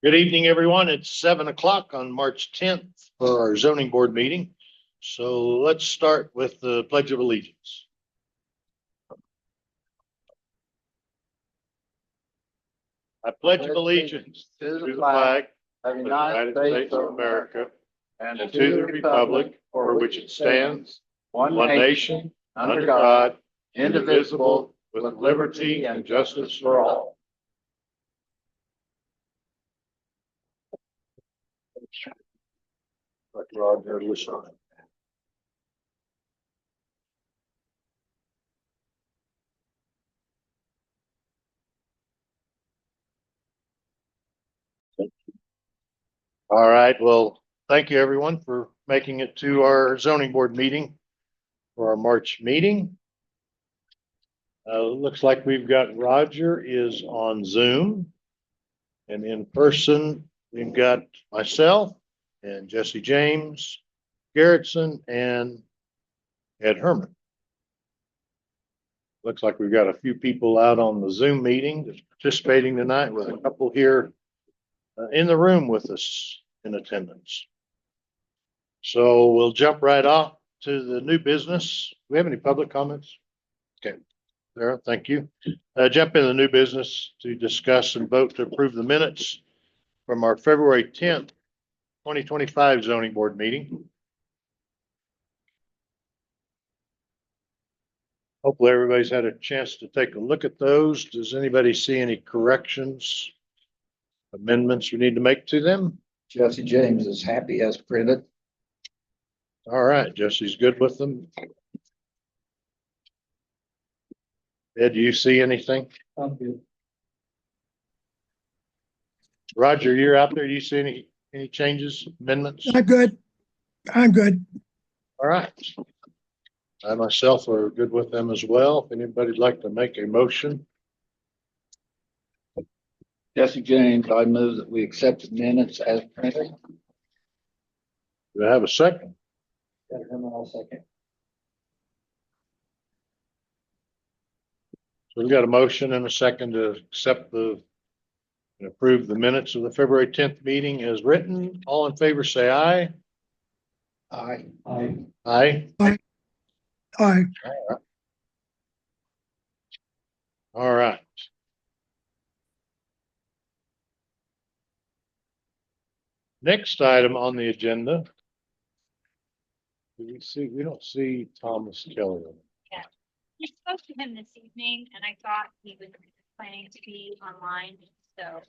Good evening, everyone. It's 7 o'clock on March 10th for our zoning board meeting. So let's start with the Pledge of Allegiance. I pledge allegiance to the flag of the United States of America and to the republic for which it stands, one nation, under God, indivisible, with liberty and justice for all. Roger, listen. All right, well, thank you everyone for making it to our zoning board meeting for our March meeting. Looks like we've got Roger is on Zoom. And in person, we've got myself and Jesse James, Garrettson, and Ed Herman. Looks like we've got a few people out on the Zoom meeting that's participating tonight, with a couple here in the room with us in attendance. So we'll jump right off to the new business. Do we have any public comments? Okay, Sarah, thank you. Jump into the new business to discuss and vote to approve the minutes from our February 10th, 2025 zoning board meeting. Hopefully everybody's had a chance to take a look at those. Does anybody see any corrections, amendments we need to make to them? Jesse James is happy as printed. All right, Jesse's good with them. Ed, do you see anything? I'm good. Roger, you're out there. Do you see any changes, amendments? I'm good. I'm good. All right. I myself are good with them as well. If anybody'd like to make a motion. Jesse James, I move that we accept the minutes as printed. Do I have a second? I'll second. So we've got a motion and a second to accept and approve the minutes of the February 10th meeting as written. All in favor, say aye. Aye. Aye. Aye. All right. Next item on the agenda. We don't see Thomas Kelly. Yeah, I spoke to him this evening and I thought he was planning to be online, so.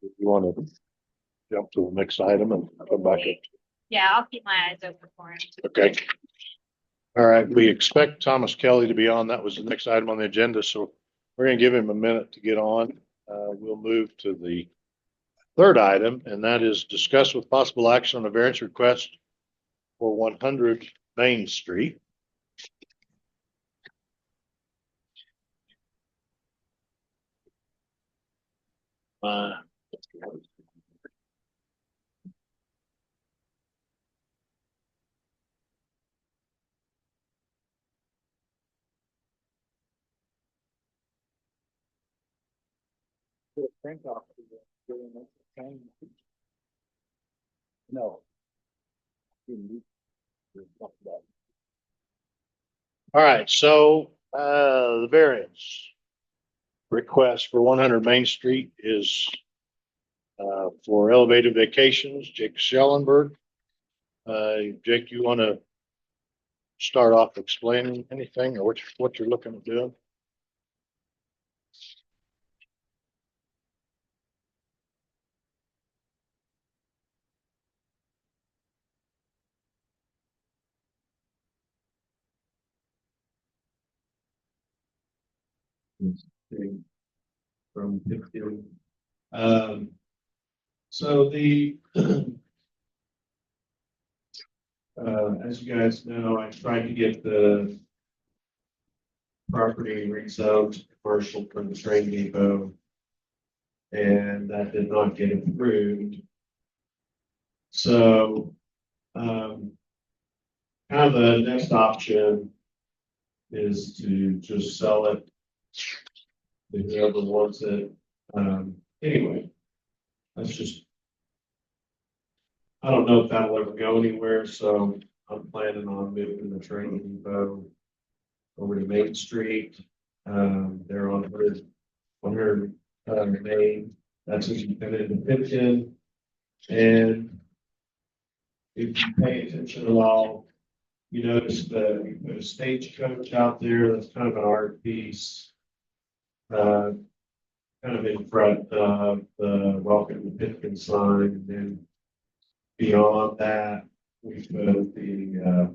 You want to jump to the next item and come back up? Yeah, I'll keep my eyes open for him. Okay. All right, we expect Thomas Kelly to be on. That was the next item on the agenda, so we're going to give him a minute to get on. We'll move to the third item, and that is discuss with possible action on a variance request for 100 Main Street. No. All right, so the variance request for 100 Main Street is for Elevated Vacations, Jake Schellenberg. Jake, you want to start off explaining anything or what you're looking to do? From Pitkin. So the as you guys know, I tried to get the property rezoned to commercial from the train depot, and that did not get approved. So kind of the next option is to just sell it whoever wants it. Anyway, that's just, I don't know if that'll ever go anywhere, so I'm planning on moving the train depot over to Main Street. They're on 100 Main. That's as you come into Pitkin. And if you pay attention at all, you notice the stagecoach out there. That's kind of an art piece. Kind of in front of the Welcome to Pitkin sign. And then beyond that, we put the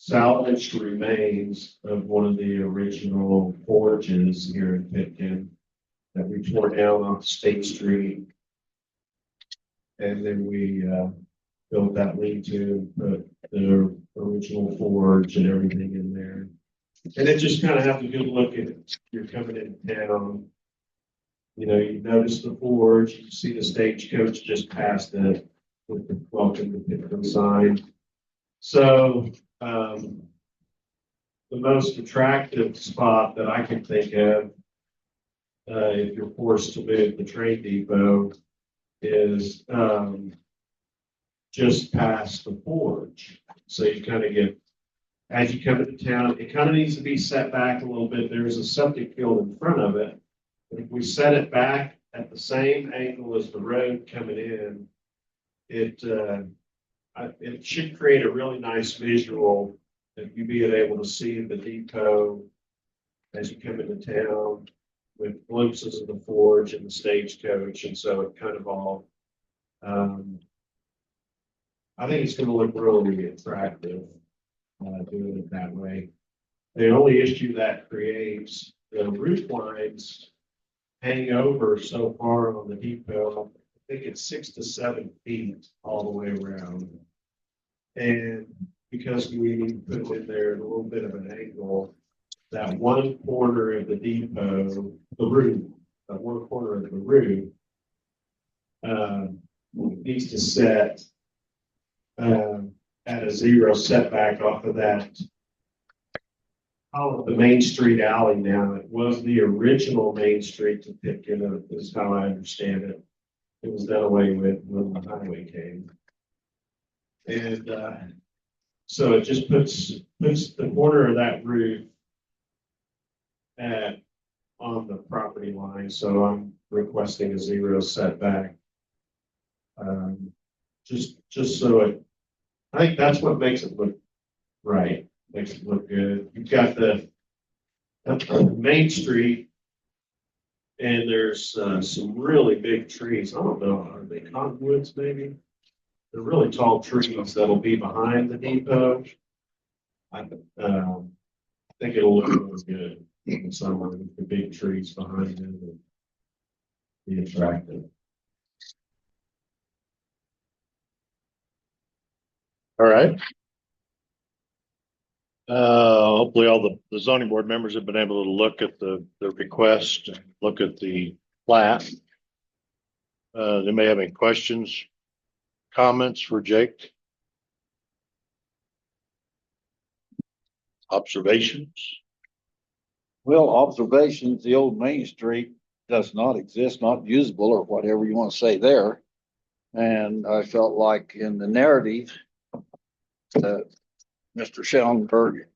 salvaged remains of one of the original forges here in Pitkin that we tore down off State Street. And then we built that lean-to, put the original forge and everything in there. And it just kind of have a good look at it. You're coming into town. You know, you notice the forge, you see the stagecoach just past it with the Welcome to Pitkin sign. So, the most attractive spot that I can think of, if you're forced to move the train depot, is just past the forge. So you kind of get, as you come into town, it kind of needs to be set back a little bit. There's a septic field in front of it. If we set it back at the same angle as the road coming in, it should create a really nice visual of you being able to see the depot as you come into town with glimpses of the forge and the stagecoach. And so it kind of all, I think it's going to look really attractive doing it that way. The only issue that creates, the roof lines hang over so far on the depot. I think it's 6 to 7 feet all the way around. And because we put it in there at a little bit of an angle, that one corner of the depot, the roof, that one corner of the roof, needs to set at a 0 setback off of that. Call it the Main Street alley now. It was the original Main Street to Pitkin, is how I understand it. It was done away with when the highway came. And so it just puts the corner of that roof on the property line. So I'm requesting a 0 setback. Just so it, I think that's what makes it look right. Makes it look good. You've got the Main Street, and there's some really big trees. I don't know, are they cottonwoods maybe? They're really tall trees that'll be behind the depot. I think it'll look really good in summer with the big trees behind it and be attractive. All right. Hopefully all the zoning board members have been able to look at the request, and look at the plat. They may have any questions, comments for Jake? Observations? Well, observations, the old Main Street does not exist, not usable, or whatever you want to say there. And I felt like in the narrative that Mr. Schellenberg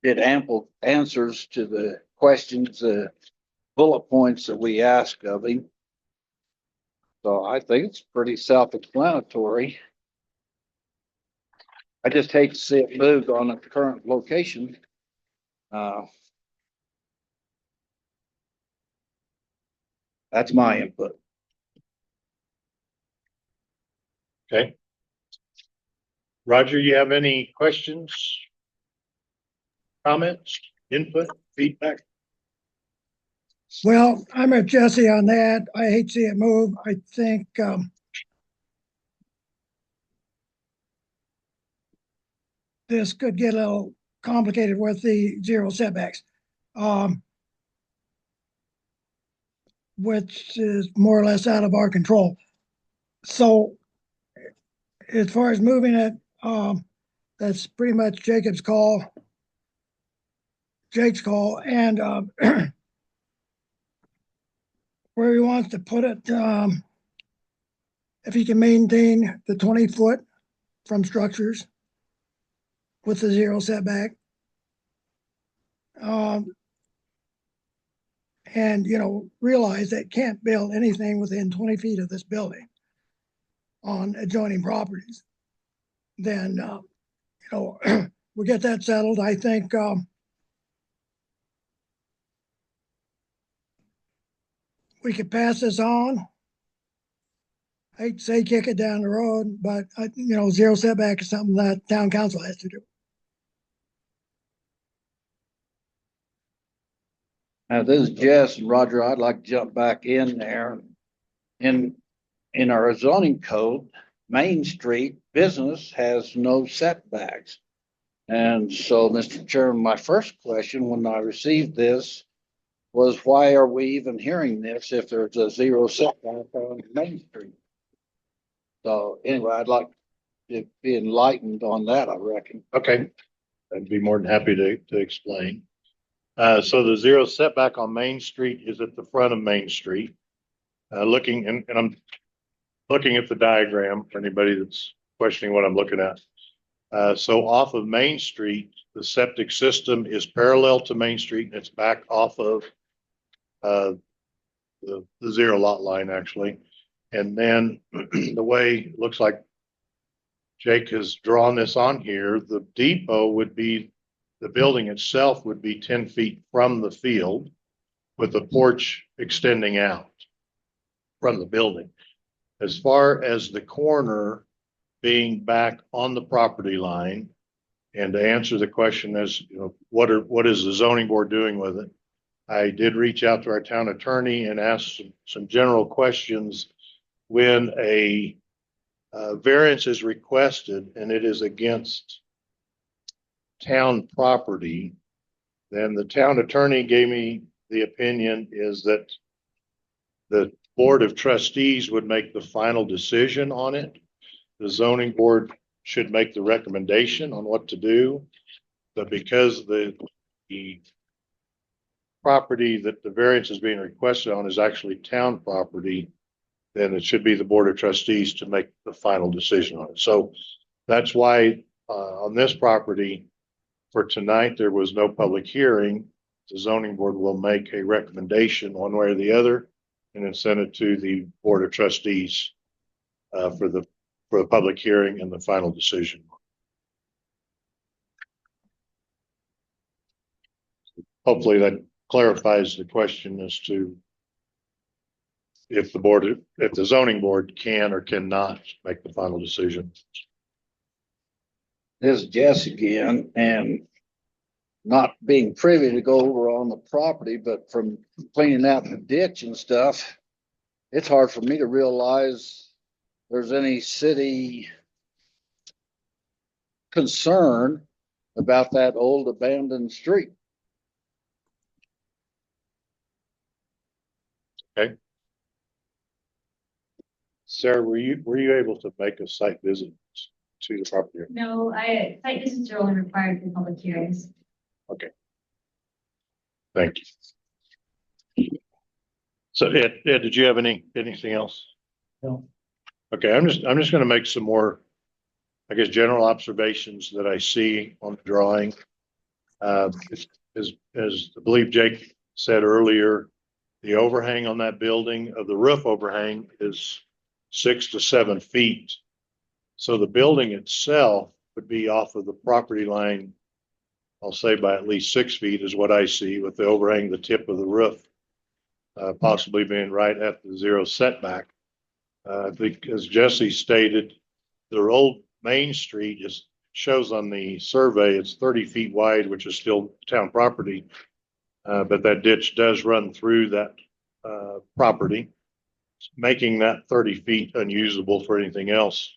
did ample answers to the questions, bullet points that we asked of him. So I think it's pretty self-explanatory. I just hate to see it moved on its current location. That's my input. Okay. Roger, you have any questions? Comments, input, feedback? Well, I'm with Jesse on that. I hate to see it move. I think this could get a little complicated with the 0 setbacks, which is more or less out of our control. So as far as moving it, That's pretty much Jake's call, and where he wants to put it, if he can maintain the 20 foot from structures with the 0 setback. And, realize that can't build anything within 20 feet of this building on adjoining properties. Then, we'll get that settled. I think, we could pass this on. I hate to say kick it down the road, but, 0 setback is something that town council has to do. Now, this is Jess and Roger. I'd like to jump back in there. In our zoning code, Main Street business has no setbacks. And so, Mr. Chairman, my first question when I received this was, why are we even hearing this if there's a 0 setback on Main Street? So anyway, I'd like to be enlightened on that, I reckon. Okay, I'd be more than happy to explain. So the 0 setback on Main Street is at the front of Main Street. Looking, and I'm looking at the diagram for anybody that's questioning what I'm looking at. So off of Main Street, the septic system is parallel to Main Street, and it's back off of the 0 lot line, actually. And then the way it looks like Jake has drawn this on here, the depot would be, the building itself would be 10 feet from the field with the porch extending out from the building. As far as the corner being back on the property line, and to answer the question as, what is the zoning board doing with it? I did reach out to our town attorney and ask some general questions. When a variance is requested and it is against town property, then the town attorney gave me the opinion is that the board of trustees would make the final decision on it. The zoning board should make the recommendation on what to do. But because the property that the variance is being requested on is actually town property, then it should be the board of trustees to make the final decision on it. So that's why on this property for tonight, there was no public hearing. The zoning board will make a recommendation one way or the other and then send it to the board of trustees for the public hearing and the final decision. Hopefully that clarifies the question as to if the zoning board can or cannot make the final decision. This is Jess again, and not being privy to go over on the property, but from cleaning out the ditch and stuff, it's hard for me to realize there's any city concern about that old abandoned street. Okay. Sarah, were you able to make a site visit to the property? No, site visits are only required for public hearings. Okay. Thank you. So Ed, did you have anything else? No. Okay, I'm just going to make some more, I guess, general observations that I see on the drawing. As I believe Jake said earlier, the overhang on that building of the roof overhang is 6 to 7 feet. So the building itself would be off of the property line, I'll say by at least 6 feet is what I see, with the overhang, the tip of the roof, possibly being right at the 0 setback. I think as Jesse stated, their old Main Street shows on the survey, it's 30 feet wide, which is still town property. But that ditch does run through that property, making that 30 feet unusable for anything else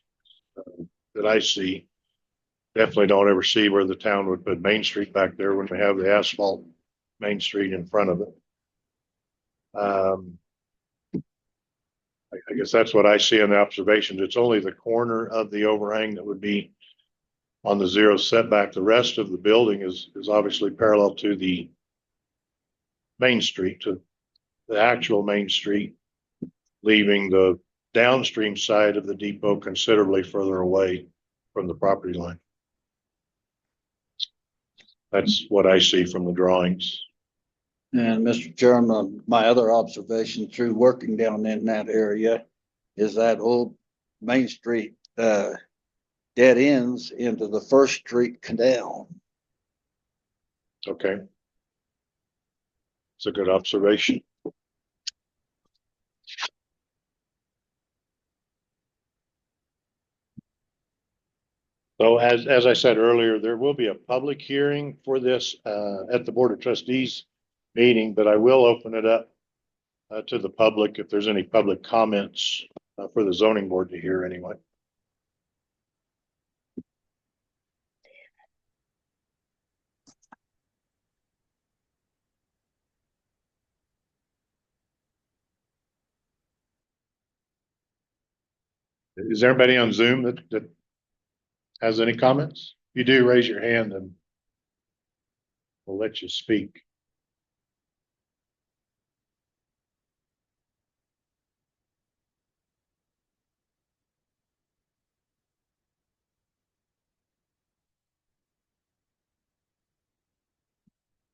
that I see. Definitely don't ever see where the town would put Main Street back there when we have the asphalt Main Street in front of it. I guess that's what I see in the observations. It's only the corner of the overhang that would be on the zero setback. The rest of the building is obviously parallel to the main street, to the actual main street, leaving the downstream side of the depot considerably further away from the property line. That's what I see from the drawings. And Mr. Chairman, my other observation through working down in that area is that old Main Street dead ends into the First Street Canal. Okay. It's a good observation. So as I said earlier, there will be a public hearing for this at the Board of Trustees meeting, but I will open it up to the public if there's any public comments for the zoning board to hear anyway. Is there anybody on Zoom that has any comments? If you do, raise your hand and we'll let you speak.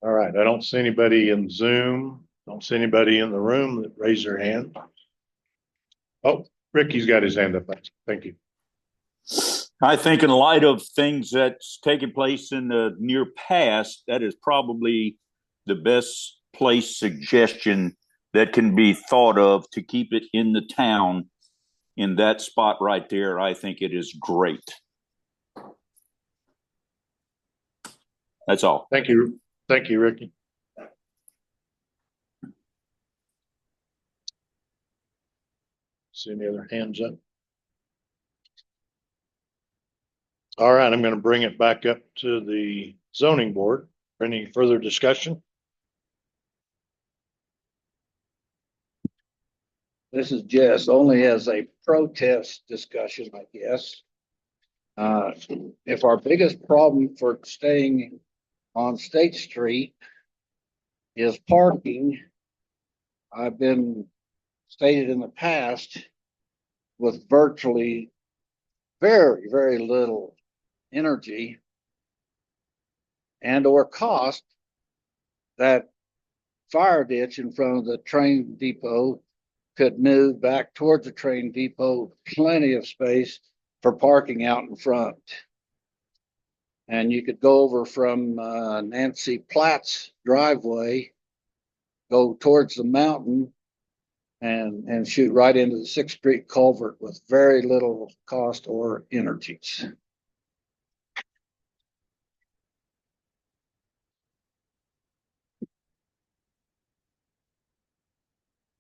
All right, I don't see anybody in Zoom. Don't see anybody in the room that raised their hand. Oh, Ricky's got his hand up. Thank you. I think in light of things that's taken place in the near past, that is probably the best place suggestion that can be thought of to keep it in the town in that spot right there. I think it is great. That's all. Thank you. Thank you, Ricky. See any other hands up? All right, I'm going to bring it back up to the zoning board for any further discussion. This is just only as a protest discussion, I guess. If our biggest problem for staying on State Street is parking, I've been stated in the past with virtually very, very little energy and or cost, that fire ditch in front of the train depot could move back towards the train depot, plenty of space for parking out in front. And you could go over from Nancy Platt's driveway, go towards the mountain and shoot right into the 6th Street culvert with very little cost or energies.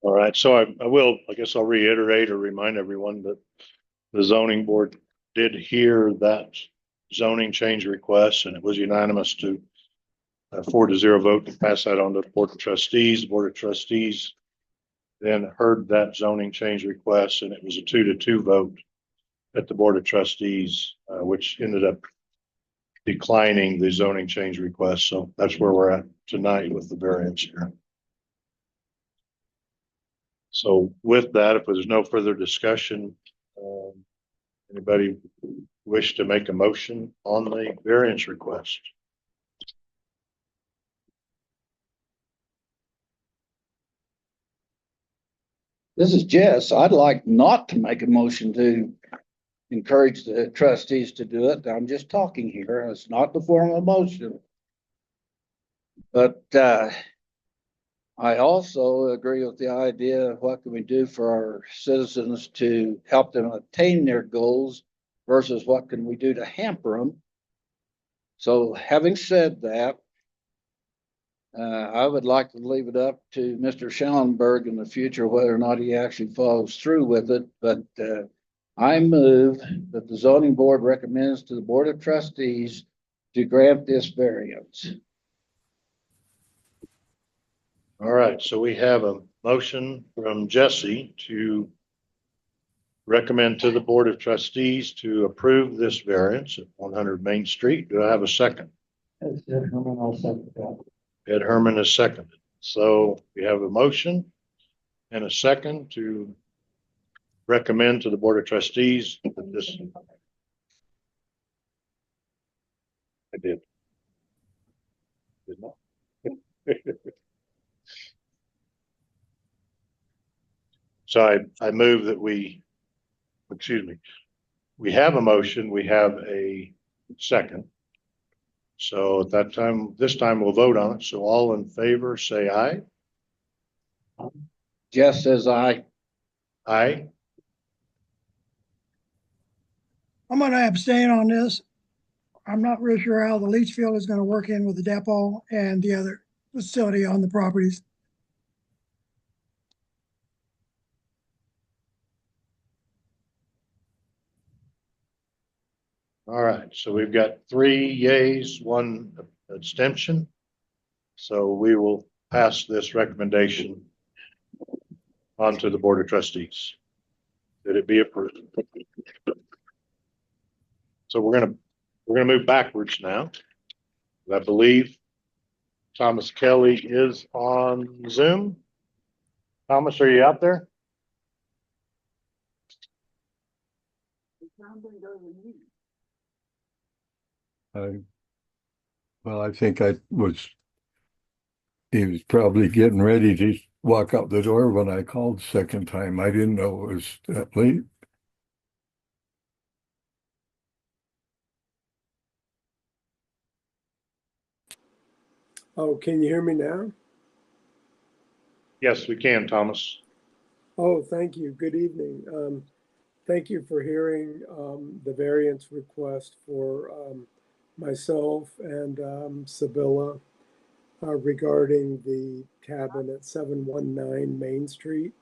All right, so I guess I'll reiterate or remind everyone that the zoning board did hear that zoning change request, and it was unanimous to 4-0 vote to pass that on to the Board of Trustees. The Board of Trustees then heard that zoning change request, and it was a 2-2 vote at the Board of Trustees, which ended up declining the zoning change request. So that's where we're at tonight with the variance here. So with that, if there's no further discussion, anybody wish to make a motion on the variance request? This is Jess. I'd like not to make a motion to encourage the trustees to do it. I'm just talking here. It's not the form of motion. But I also agree with the idea of what can we do for our citizens to help them attain their goals versus what can we do to hamper them. So having said that, I would like to leave it up to Mr. Schellenberg in the future whether or not he actually follows through with it. But I move that the zoning board recommends to the Board of Trustees to grant this variance. All right, so we have a motion from Jesse to recommend to the Board of Trustees to approve this variance at 100 Main Street. Do I have a second? That's it, Herman, I'll second that. Ed Herman is seconded. So we have a motion and a second to recommend to the Board of Trustees that this. I did. Did not. So I move that we have a motion, we have a second. So at that time, this time we'll vote on it. So all in favor, say aye. Jess says aye. Aye. I'm gonna abstain on this. I'm not really sure how the leach field is gonna work in with the depot and the other facility on the properties. All right, so we've got 3 yays, 1 abstention. So we will pass this recommendation on to the Board of Trustees. That it be approved. So we're gonna move backwards now. I believe Thomas Kelly is on Zoom. Thomas, are you out there? I think he was probably getting ready to walk out the door when I called the second time. I didn't know it was that late. Oh, can you hear me now? Yes, we can, Thomas. Oh, thank you. Good evening. Thank you for hearing the variance request for myself and Sibylla regarding the cabin at 719 Main Street.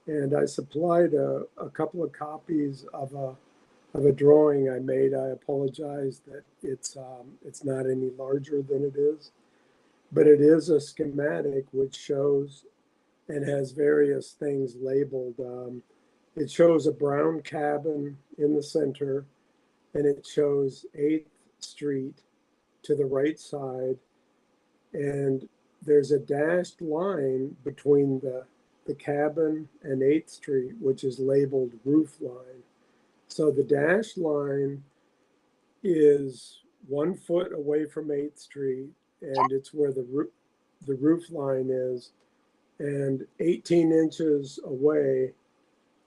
And I supplied a couple of copies of a drawing I made. I apologize that it's not any larger than it is, but it is a schematic which shows and has various things labeled. It shows a brown cabin in the center, and it shows 8th Street to the right side. And there's a dashed line between the cabin and 8th Street, which is labeled roof line. So the dashed line is 1 foot away from 8th Street, and it's where the roof line is. And 18 inches away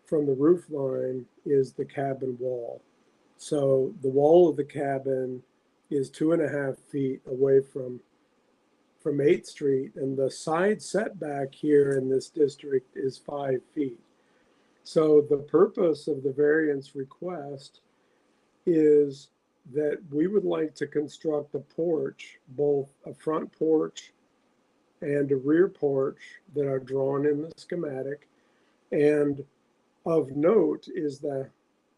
from the roof line is the cabin wall. So the wall of the cabin is 2.5 feet away from 8th Street, and the side setback here in this district is 5 feet. So the purpose of the variance request is that we would like to construct a porch, both a front porch and a rear porch that are drawn in the schematic. And of note is the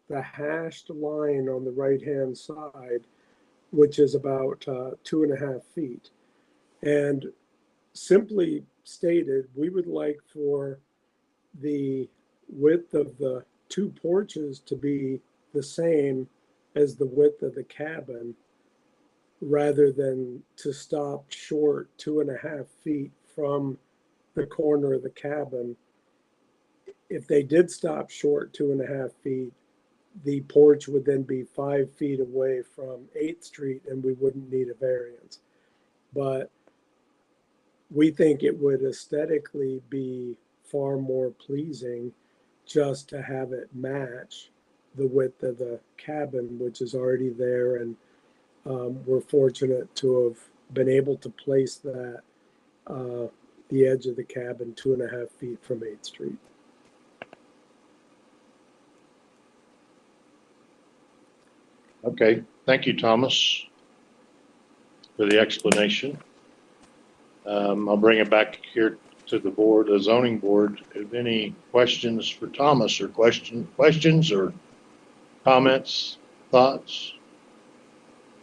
hashed line on the right-hand side, which is about 2.5 feet. And simply stated, we would like for the width of the 2 porches to be the same as the width of the cabin, rather than to stop short 2.5 feet from the corner of the cabin. If they did stop short 2.5 feet, the porch would then be 5 feet away from 8th Street, and we wouldn't need a variance. But we think it would aesthetically be far more pleasing just to have it match the width of the cabin, which is already there. And we're fortunate to have been able to place that the edge of the cabin 2.5 feet from 8th Street. Okay, thank you, Thomas, for the explanation. I'll bring it back here to the board, the zoning board. If any questions for Thomas, or questions or comments, thoughts?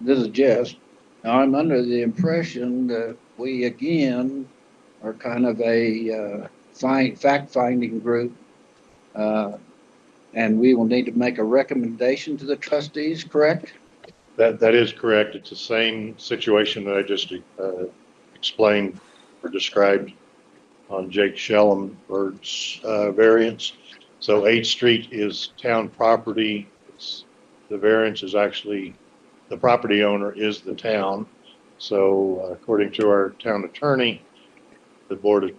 This is Jess. Now, I'm under the impression that we again are kind of a fact-finding group. And we will need to make a recommendation to the trustees, correct? That is correct. It's the same situation that I just explained or described on Jake Schellenberg's variance. So 8th Street is town property. The variance is actually, the property owner is the town. So according to our town attorney, the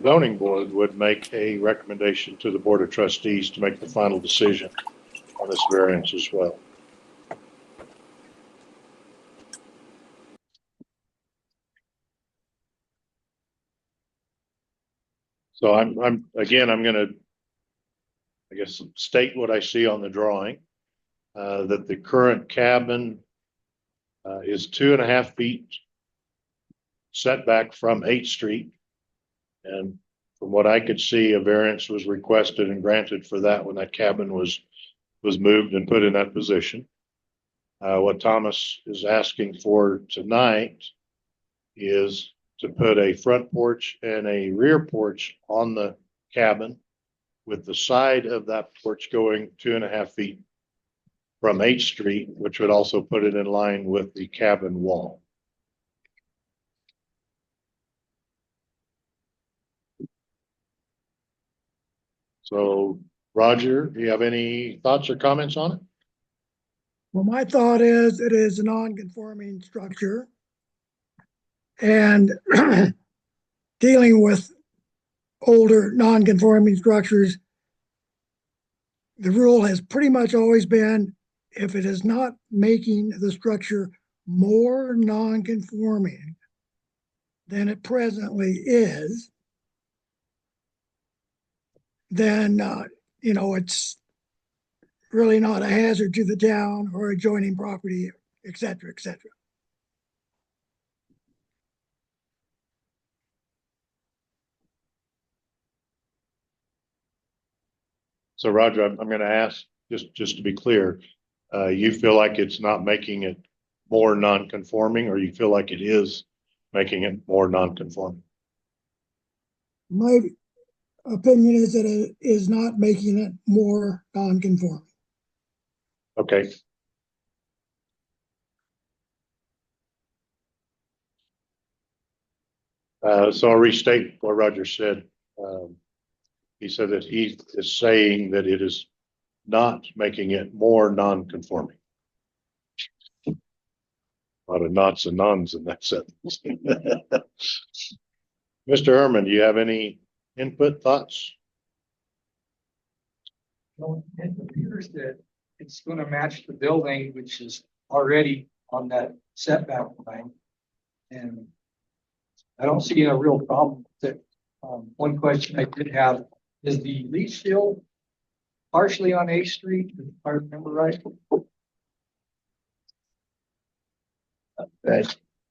zoning board would make a recommendation to the Board of Trustees to make the final decision on this variance as well. So I'm going to, I guess, state what I see on the drawing, that the current cabin is 2.5 feet setback from 8th Street. And from what I could see, a variance was requested and granted for that when that cabin was moved and put in that position. What Thomas is asking for tonight is to put a front porch and a rear porch on the cabin, with the side of that porch going 2.5 feet from 8th Street, which would also put it in line with the cabin wall. So, Roger, do you have any thoughts or comments on it? Well, my thought is it is a non-conforming structure. And dealing with older non-conforming structures, the rule has pretty much always been, if it is not making the structure more non-conforming than it presently is, then it's really not a hazard to the town or adjoining property, et cetera, et cetera. So, Roger, I'm going to ask, just to be clear, you feel like it's not making it more non-conforming, or you feel like it is making it more non-conforming? My opinion is that it is not making it more non-conforming. Okay. So I'll restate what Roger said. He said that he is saying that it is not making it more non-conforming. A lot of knots and nons in that sentence. Mr. Herman, do you have any input, thoughts? Well, it appears that it's going to match the building, which is already on that setback line. And I don't see a real problem with it. One question I did have, is the leach field partially on 8th Street, if I remember right?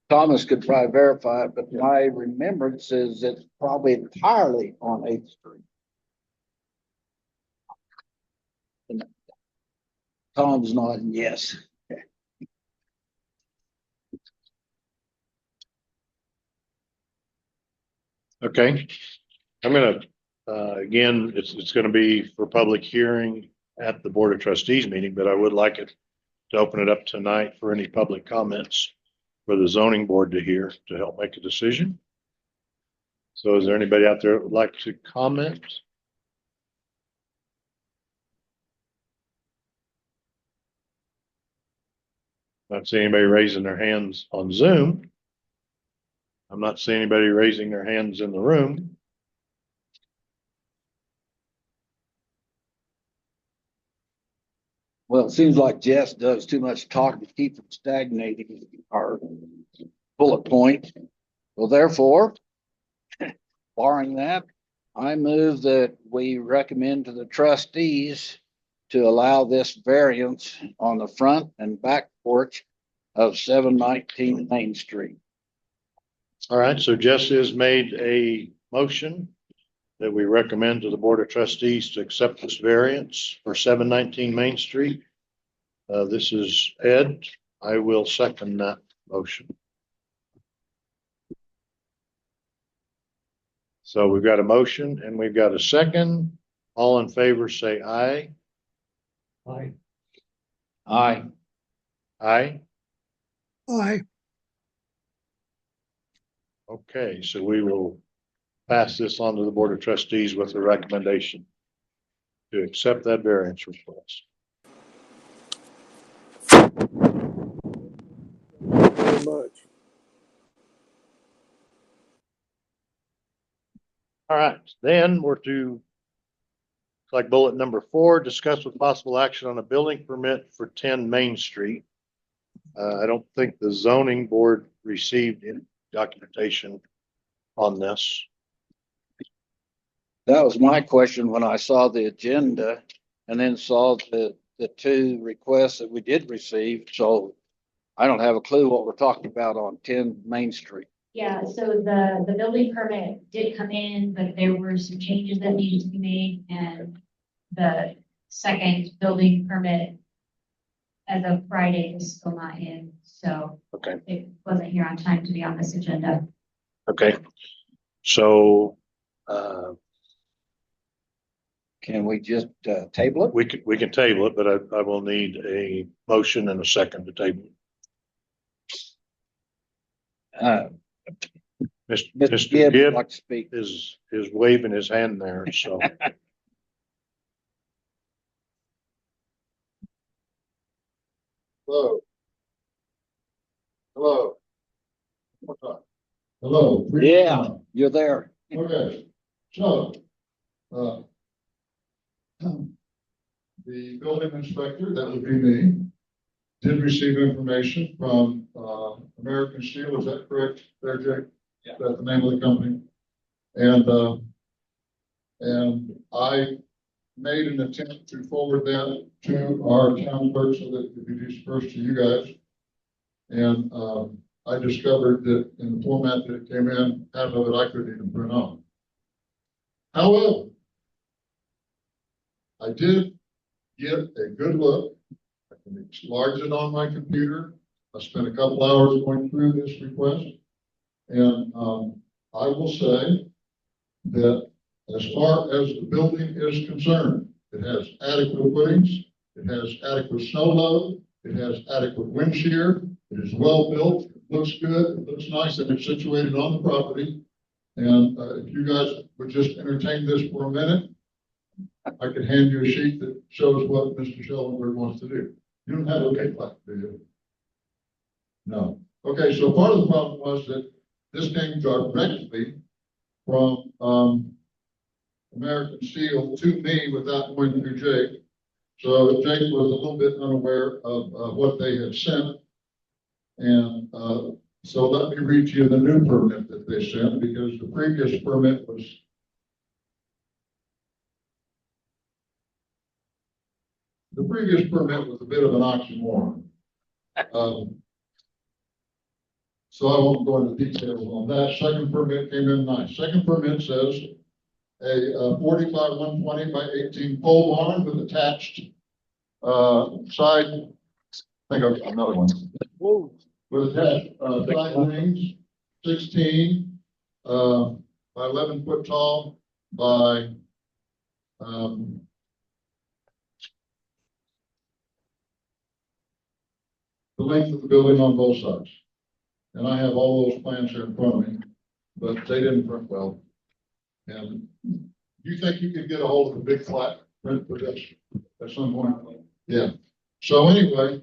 Thomas could probably verify it, but my remembrance is it's probably entirely on 8th Street. And Tom's nodding yes. Okay. I'm going to, again, it's going to be for public hearing at the Board of Trustees meeting, but I would like it to open it up tonight for any public comments for the zoning board to hear to help make a decision. So is there anybody out there that would like to comment? Not seeing anybody raising their hands on Zoom. I'm not seeing anybody raising their hands in the room. Well, it seems like Jess does too much talking to keep from stagnating our bullet point. Well, therefore, barring that, I move that we recommend to the trustees to allow this variance on the front and back porch of 719 Main Street. All right, so Jess has made a motion that we recommend to the Board of Trustees to accept this variance for 719 Main Street. This is Ed. I will second that motion. So we've got a motion and we've got a second. All in favor, say aye. Aye. Aye. Aye. Aye. Okay, so we will pass this on to the Board of Trustees with a recommendation to accept that variance request. Very much. All right, then we're to like bullet number 4, discuss with possible action on a building permit for 10 Main Street. I don't think the zoning board received any documentation on this. That was my question when I saw the agenda and then saw the two requests that we did receive. So I don't have a clue what we're talking about on 10 Main Street. Yeah, so the building permit did come in, but there were some changes that needed to be made, and the second building permit as of Friday is still not in, so Okay, it wasn't here on time to be on this agenda. okay. So Can we just table it? we can table it, but I will need a motion and a second to table. Mr. Mr. Gibb would Gibb like to speak. is waving his hand there, so. Hello. Hello. One more time. Hello. Yeah, you're there. Okay, so, uh, the building inspector, that would be me, did receive information from, American Steel, is that correct there, Jake? Yeah. That's the name of the company. And I made an attempt to forward that to our town clerk so that it could be dispersed to you guys. And, I discovered that in the format that it came in, half of it I couldn't even print out. However, I did get a good look. I can enlarge it on my computer. I spent a couple hours going through this request. And I will say that as far as the building is concerned, it has adequate footings, it has adequate snow load, it has adequate wind shear, it is well built, it looks good, it looks nice, and it's situated on the property. And if you guys would just entertain this for a minute, I could hand you a sheet that shows what Mr. Schellenberg wants to do. You don't have a big plaque, do you? No. Okay, so part of the problem was that this came directly from American Steel to me without going through Jake. So Jake was a little bit unaware of what they had sent. And so let me read you the new permit that they sent, because the previous permit was a bit of an oxymoron. So I won't go into details on that. Second permit came in nice. Second permit says a 40 by 120 by 18 pole barn with attached side. I think I've got another one. Whoa. With attached side wings, 16 by 11 foot tall by the length of the building on both sides. And I have all those plans here in front of me, but they didn't print well. And you think you could get a hold of a big flat print for this at some point? Yeah. So anyway,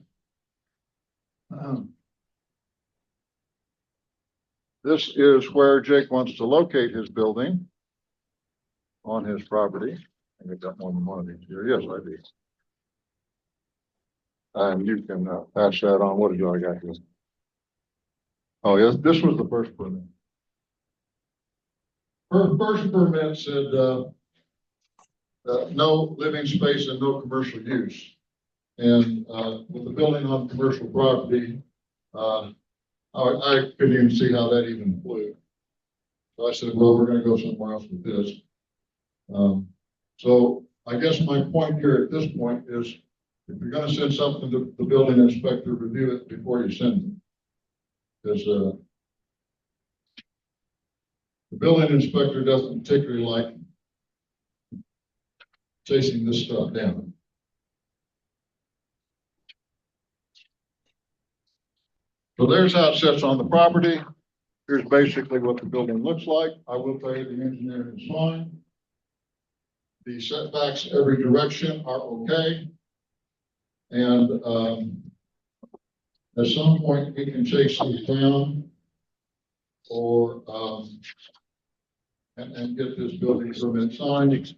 this is where Jake wants to locate his building on his property. I think I've got more than one of these here. Yes, I do. And you can pass that on. What did I got here? Oh, yes, this was the first permit. Her first permit said no living space and no commercial use. And with the building on commercial property, I couldn't even see how that even flew. So I said, well, we're going to go somewhere else with this. So I guess my point here at this point is, if you're going to send something to the building inspector, review it before you send it. Because the building inspector doesn't particularly like chasing this stuff down. So there's how it sits on the property. Here's basically what the building looks like. I will tell you the engineering is fine. The setbacks every direction are okay. And, at some point we can chase these down or, and get this building permit signed.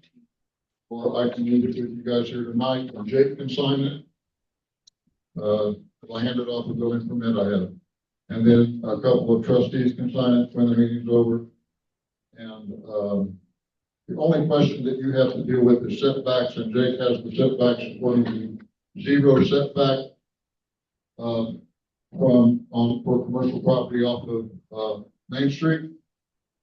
Or I can leave it with you guys here tonight, or Jake can sign it. If I hand it off the building permit, I have it. And then a couple of trustees can sign it when the meeting's over. And, the only question that you have to deal with is setbacks, and Jake has the setbacks according to zero setback, for commercial property off of, Main Street.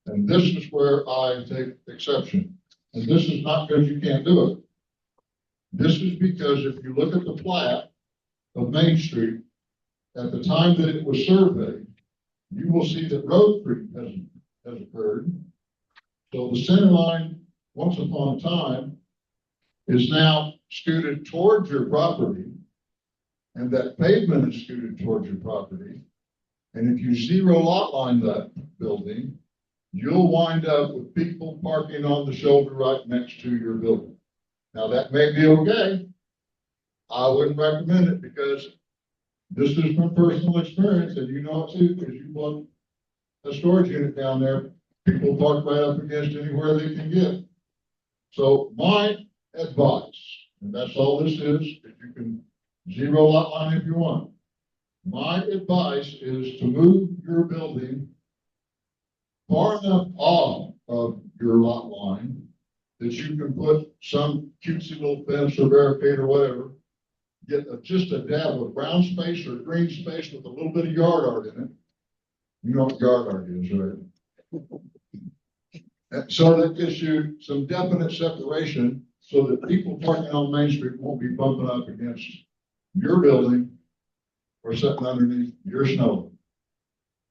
And this is where I take exception. And this is not because you can't do it. This is because if you look at the plat of Main Street, at the time that it was surveyed, you will see that road creep has occurred. So the center line, once upon a time, is now scooted towards your property. And that pavement is scooted towards your property. And if you zero lot line that building, you'll wind up with people parking on the shoulder right next to your building. Now, that may be okay. I wouldn't recommend it because this is from personal experience, and you know it too, because you bought a storage unit down there. People park right up against anywhere they can get. So my advice, and that's all this is, if you can zero lot line if you want. My advice is to move your building far enough off of your lot line that you can put some cutesy little fence or barricade or whatever. Get just a dab of brown space or green space with a little bit of yard art in it. You know what yard art is, right? And so that gives you some definite separation so that people parking on Main Street won't be bumping up against your building or sitting underneath your snow.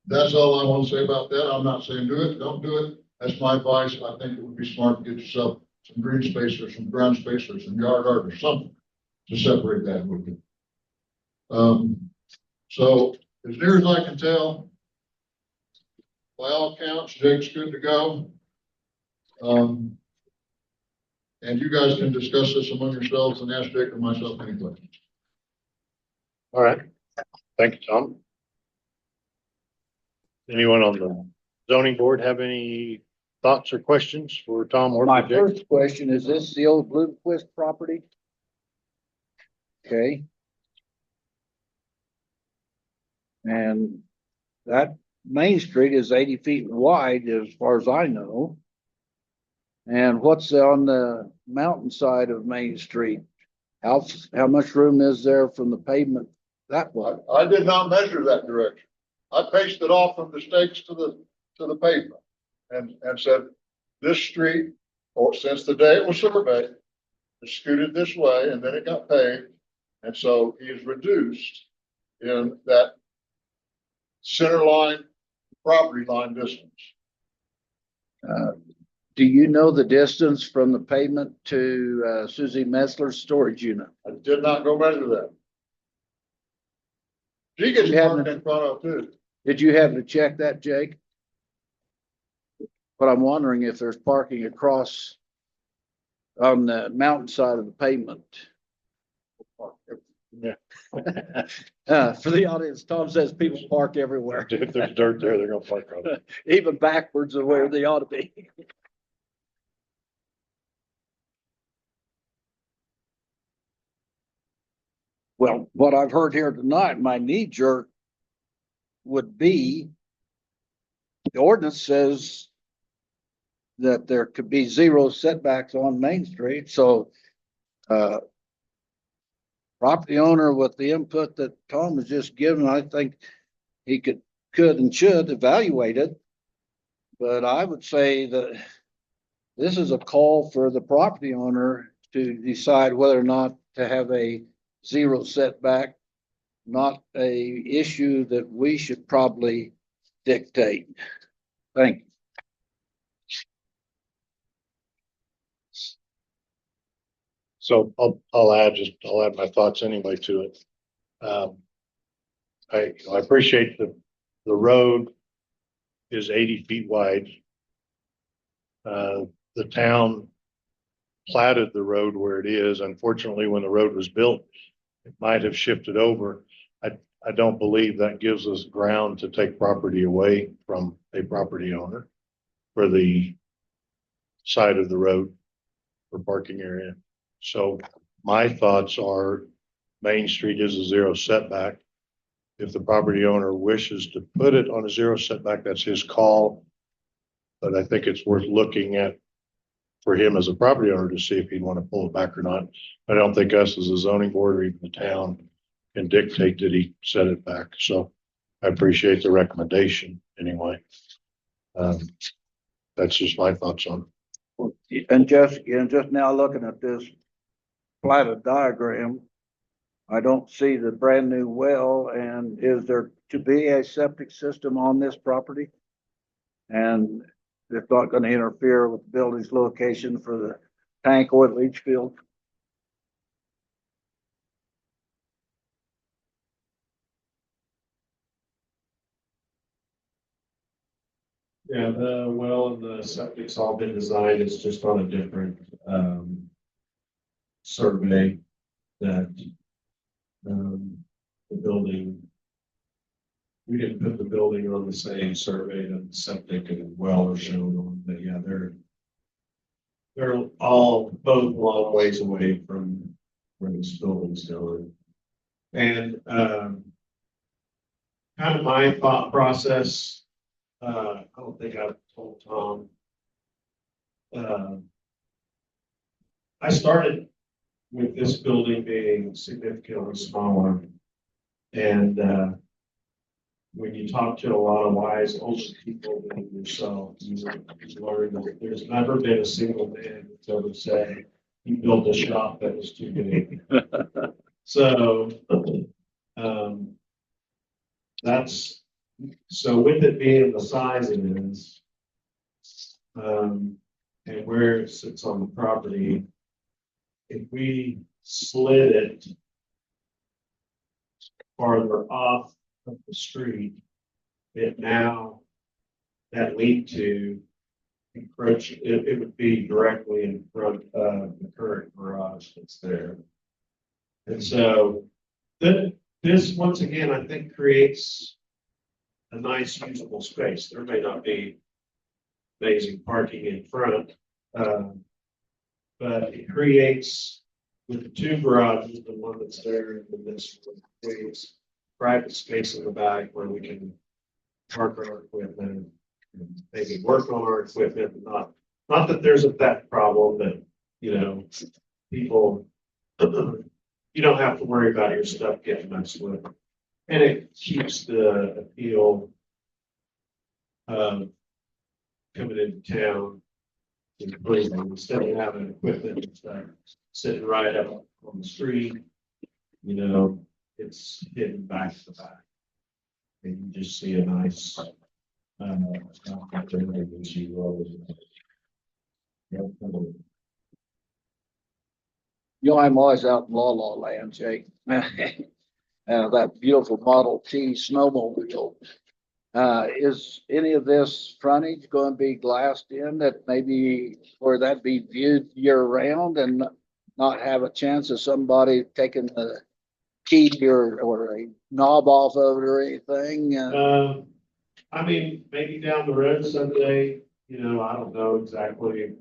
That's all I want to say about that. I'm not saying do it, don't do it. That's my advice. I think it would be smart to get yourself some green space or some ground space or some yard art or something to separate that a little bit. So as near as I can tell, by all accounts, Jake's good to go. And you guys can discuss this among yourselves and ask Jake or myself any questions. All right. Thank you, Tom. Anyone on the zoning board have any thoughts or questions for Tom or My for Jake? first question, is this the old Bloomquist property? Okay. And that Main Street is 80 feet wide as far as I know. And what's on the mountainside of Main Street? How much room is there from the pavement that way? I did not measure that direction. I paced it off from the stakes to the pavement and said, this street, or since the day it was surveyed, is scooted this way and then it got paved. And so he is reduced in that center line, property line distance. Do you know the distance from the pavement to Susie Metzler's storage unit? I did not go measure that. She gets parked in front of too. Did you have to check that, Jake? But I'm wondering if there's parking across on the mountainside of the pavement. Yeah. For the audience, Tom says people park everywhere, If there's dirt there, they're gonna park on it. even backwards of where they ought to be. Well, what I've heard here tonight, my knee jerk would be the ordinance says that there could be zero setbacks on Main Street, so property owner with the input that Tom has just given, I think he could and should evaluate it. But I would say that this is a call for the property owner to decide whether or not to have a zero setback, not a issue that we should probably dictate. Thank you. So I'll add my thoughts anyway to it. I appreciate the road is 80 feet wide. The town platted the road where it is. Unfortunately, when the road was built, it might have shifted over. I don't believe that gives us ground to take property away from a property owner for the side of the road for parking area. So my thoughts are Main Street is a zero setback. If the property owner wishes to put it on a zero setback, that's his call. But I think it's worth looking at for him as a property owner to see if he'd want to pull it back or not. I don't think us as a zoning board or even the town can dictate that he set it back. So I appreciate the recommendation anyway. That's just my thoughts on it. And just now looking at this platted diagram, I don't see the brand new well, and is there to be a septic system on this property? And it's not going to interfere with the building's location for the tank or the leach field? Yeah, the well and the septic's all been designed. It's just on a different survey that the building. We didn't put the building on the same survey that the septic and well are shown on, but yeah, they're all both a long ways away from where this building's going. And kind of my thought process. I don't think I've told Tom. I started with this building being significantly smaller. And when you talk to a lot of wise older people than yourself, you learn that there's never been a single man that's ever said he built a shop that was too big. So that's. So with it being the size it is, and where it sits on the property, if we slid it farther off of the street, it now, that lead to encroach, it would be directly in front of the current garage that's there. And so this, once again, I think creates a nice usable space. There may not be amazing parking in front, but it creates, with the two garages, the one that's there and then this one, creates private space in the back where we can park our equipment and maybe work on our equipment. Not that there's that problem that, you know, people, you don't have to worry about your stuff getting messed with. And it keeps the appeal of coming into town in Cleveland instead of having equipment sitting right up on the street. You know, it's hidden back to back. And you just see a nice You know, I'm always out in La Land, Jake. That beautiful Model T snowmobile. Is any of this frontage going to be glassed in that maybe, or that be viewed year round and not have a chance of somebody taking the key or a knob off of it or anything? I mean, maybe down the road someday, you know, I don't know exactly.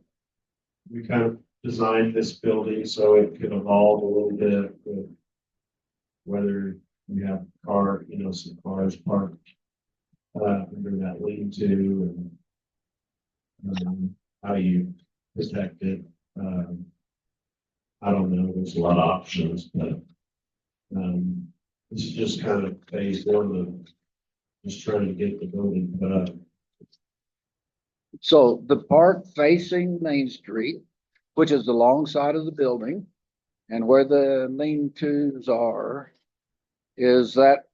We kind of designed this building so it could evolve a little bit with whether we have some cars parked under that lean-to and how you protect it. I don't know. There's a lot of options, but this is just kind of phase one of just trying to get the building put up. So the part facing Main Street, which is the long side of the building, and where the lean-tos are, is that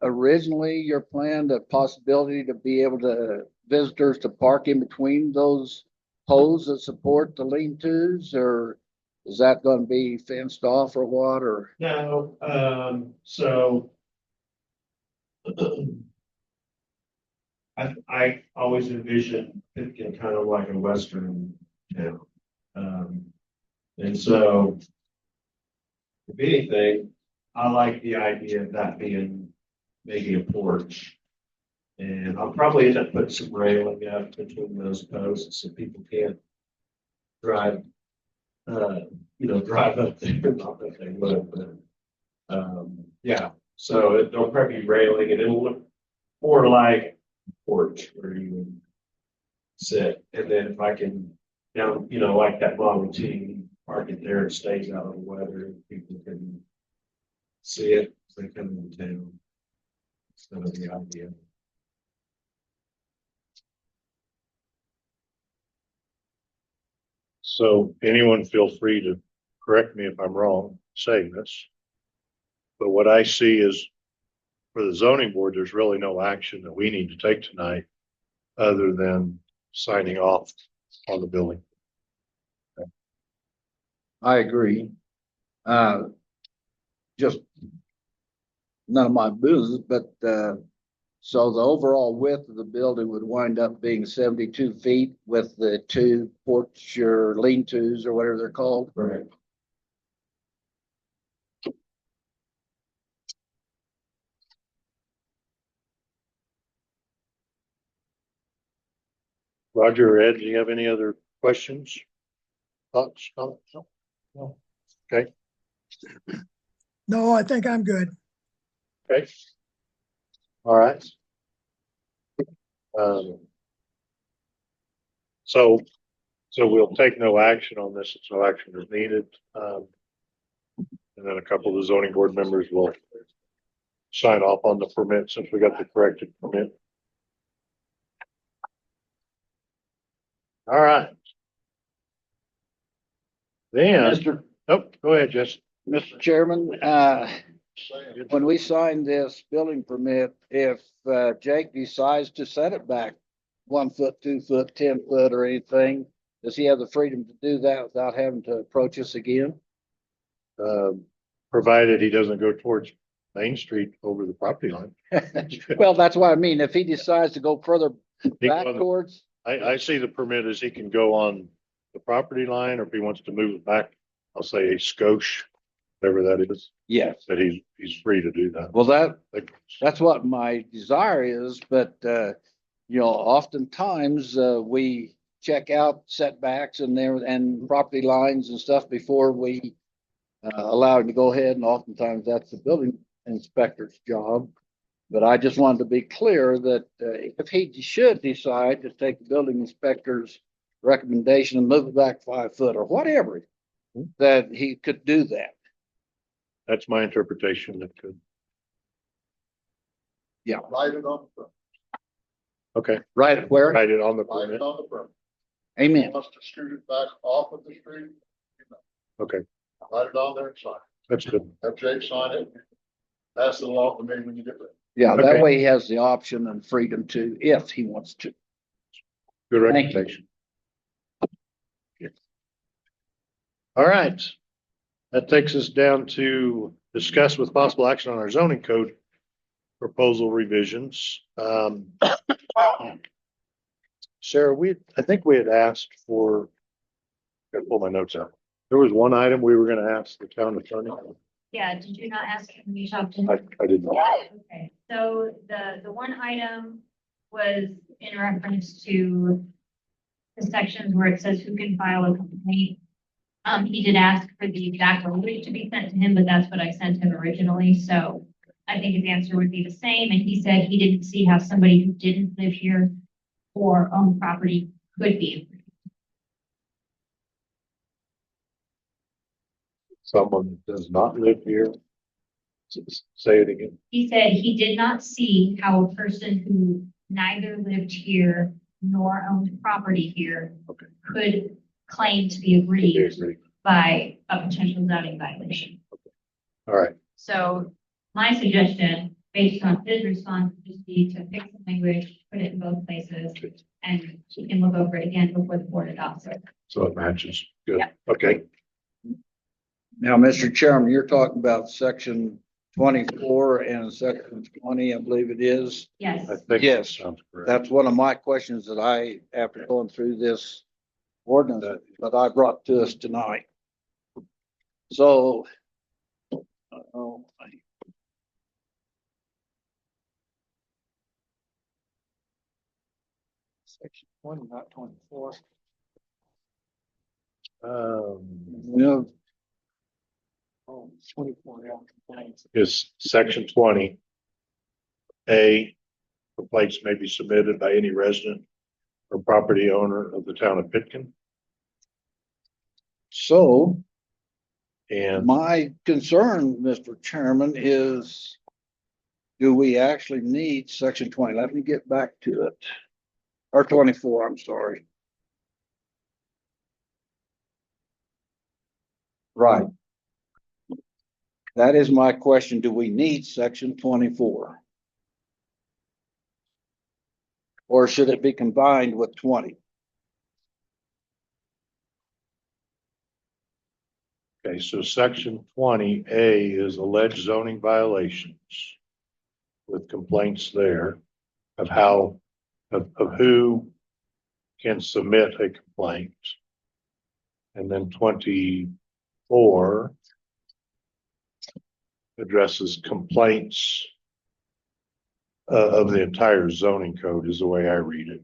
originally your plan, the possibility to be able to visitors to park in between those poles that support the lean-tos, or is that going to be fenced off or what? Or no, so I always envisioned Pitkin kind of like a western town. And so, if anything, I like the idea of that being maybe a porch. And I'll probably end up putting some railing up between those posts so people can't drive, drive up there, not that they would, but, yeah. So there'll probably be railing and it'll look more like a porch where you would sit. And then if I can, down, like that Model T, park it there, it stays out of the weather, and people can see it as they come into town. It's kind of the idea. So anyone feel free to correct me if I'm wrong saying this. But what I see is for the zoning board, there's really no action that we need to take tonight other than signing off on the building. I agree. Just none of my business, but, so the overall width of the building would wind up being 72 feet with the two porch or lean-tos or whatever they're called. Right. Roger or Ed, do you have any other questions? Thoughts? Comments? No? Okay. No, I think I'm good. Okay. All right. So we'll take no action on this, so action is needed. And then a couple of the zoning board members will sign off on the permit since we got the corrected permit. All right. Then, go ahead, Jess. Mr. Chairman, when we sign this building permit, if Jake decides to set it back 1 foot, 2 foot, 10 foot or anything, does he have the freedom to do that without having to approach us again? Provided he doesn't go towards Main Street over the property line. Well, that's what I mean. If he decides to go further back Well, towards, I see the permit as he can go on the property line, or if he wants to move it back, I'll say a skosh, whatever that is, yes. that he's free to do that. Well, that's what my desire is, but, oftentimes, we check out setbacks and property lines and stuff before we allow him to go ahead, and oftentimes that's the building inspector's job. But I just wanted to be clear that if he should decide to take the building inspector's recommendation and move it back 5 foot or whatever, that he could do that. That's my interpretation. That could. Yeah. Write it on the front. Okay. Right where? Write it on the Write permit. it on the front. Amen. Wants to scoot it back off of the street. Okay. Write it on there and sign it. That's good. Have Jake sign it. Pass it along to me when you get ready. Yeah, Okay. that way he has the option and freedom to, if he wants to. Good Thank you. recommendation. All right. That takes us down to discuss with possible action on our zoning code proposal revisions. Sarah, I think we had asked for, gotta pull my notes out. There was one item we were gonna ask the town attorney. Yeah, did you not ask him to reach out to? I did not. Okay, so the one item was in reference to the sections where it says who can file a complaint. He did ask for the exact language to be sent to him, but that's what I sent him originally, so I think his answer would be the same, and he said he didn't see how somebody who didn't live here or own property could be. Someone that does not live here. Say it again. He said he did not see how a person who neither lived here nor owned property here Okay. could claim to be aggrieved by a potential zoning violation. All right. So my suggestion, based on his response, would just be to fix the language, put it in both places, and he can look over it again before the board adopts it. So it matches. Good. Yeah. Okay. Now, Mr. Chairman, you're talking about section 24 and section 20, I believe it is. Yes. I think that Yes. sounds correct. That's one of my questions that I, after going through this ordinance that I brought to us tonight. So, oh, Section 20, not 24. you know, Oh, it's 24 now. Complaints. Is section 20. A, complaints may be submitted by any resident or property owner of the town of Pitkin. so And my concern, Mr. Chairman, is do we actually need section 20? Let me get back to it. Or 24, I'm sorry. Right. That is my question. Do we need section 24? Or should it be combined with 20? okay, so section 20A is alleged zoning violations with complaints there of how, of who can submit a complaint. And then 24 addresses complaints of the entire zoning code is the way I read it.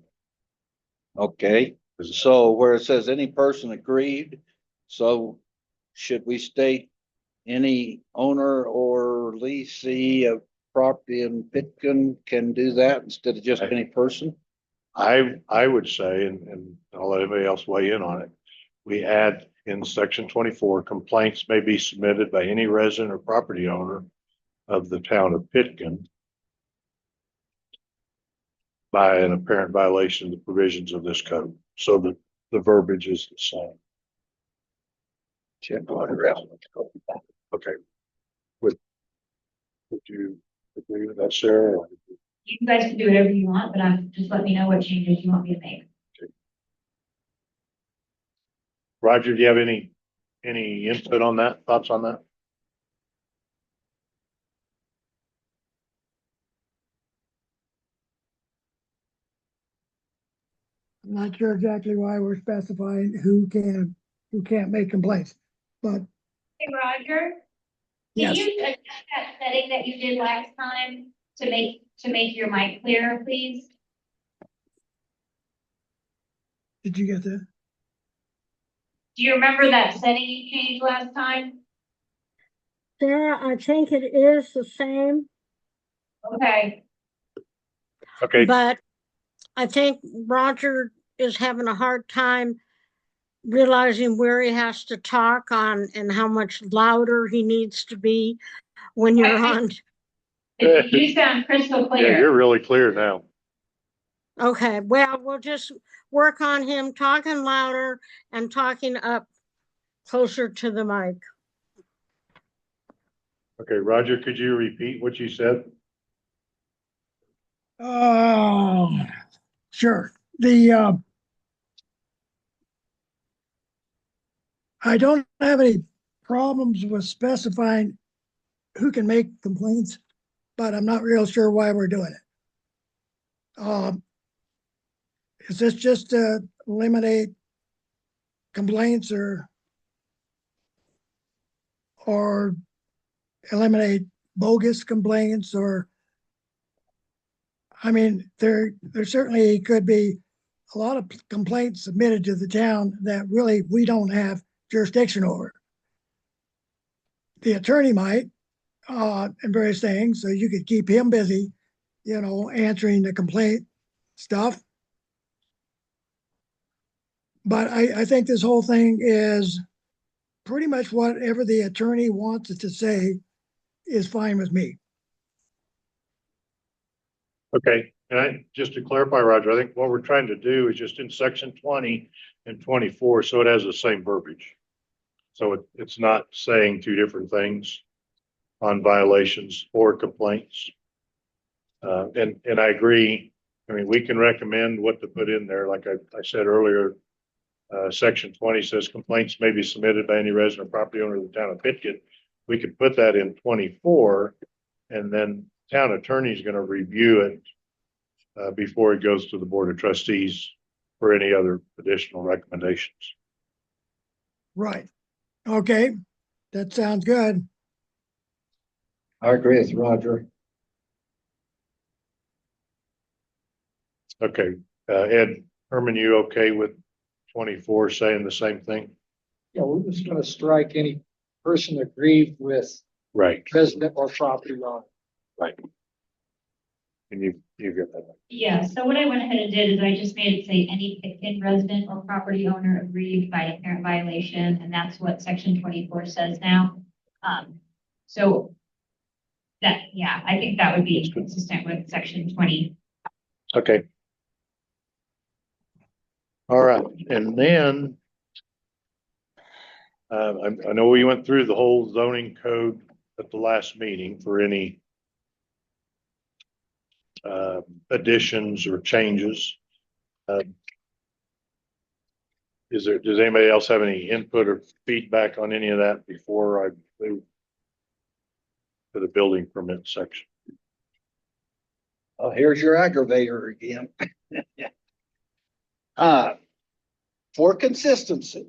Okay, so where it says any person aggrieved, so should we state any owner or leasee of property in Pitkin can do that instead of just any person? I would say, and I'll let anybody else weigh in on it. We add in section 24, complaints may be submitted by any resident or property owner of the town of Pitkin by an apparent violation of the provisions of this code. So that the verbiage is the same. Check what around. Okay. Would you agree with that, Sarah? You guys can do whatever you want, but just let me know what changes you want me to make. Roger, do you have any input on that, thoughts on that? I'm not sure exactly why we're specifying who can't make complaints, but Hey, Roger, yes. can you adjust that setting that you did last time to make your mic clearer, please? Did you get that? Do you remember that setting you changed last time? Sarah, I think it is the same, Okay, Okay, but I think Roger is having a hard time realizing where he has to talk on and how much louder he needs to be when you're on. you sound crystal yeah, clear. you're really clear now. Okay, well, we'll just work on him talking louder and talking up closer to the mic. Okay, Roger, could you repeat what you said? Sure. I don't have any problems with specifying who can make complaints, but I'm not real sure why we're doing it. Is this just to eliminate complaints or eliminate bogus complaints? Or I mean, there certainly could be a lot of complaints submitted to the town that really we don't have jurisdiction over. The attorney might, and various things, so you could keep him busy, answering the complaint stuff. But I think this whole thing is pretty much whatever the attorney wants it to say is fine with me. Okay, and just to clarify, Roger, I think what we're trying to do is just in section 20 and 24, so it has the same verbiage. So it's not saying two different things on violations or complaints. And I agree. I mean, we can recommend what to put in there. Like I said earlier, section 20 says complaints may be submitted by any resident or property owner of the town of Pitkin we could put that in 24, and then town attorney's gonna review it before it goes to the Board of Trustees for any other additional recommendations. Right. Okay, that sounds good. I agree with Roger. Okay, Ed, Herman, you okay with 24 saying the same thing? Yeah, we're just gonna strike any person aggrieved with Right. resident or property owner. Right. And you get that. Yeah, so what I went ahead and did is I just made it say any Pitkin resident or property owner aggrieved by a parent violation, and that's what section 24 says now. So that, yeah, I think that would be consistent with section 20. Okay. All right, and then I know we went through the whole zoning code at the last meeting for any additions or changes. Does anybody else have any input or feedback on any of that before I move to the building permit section? Oh, here's your aggravator again. For consistency,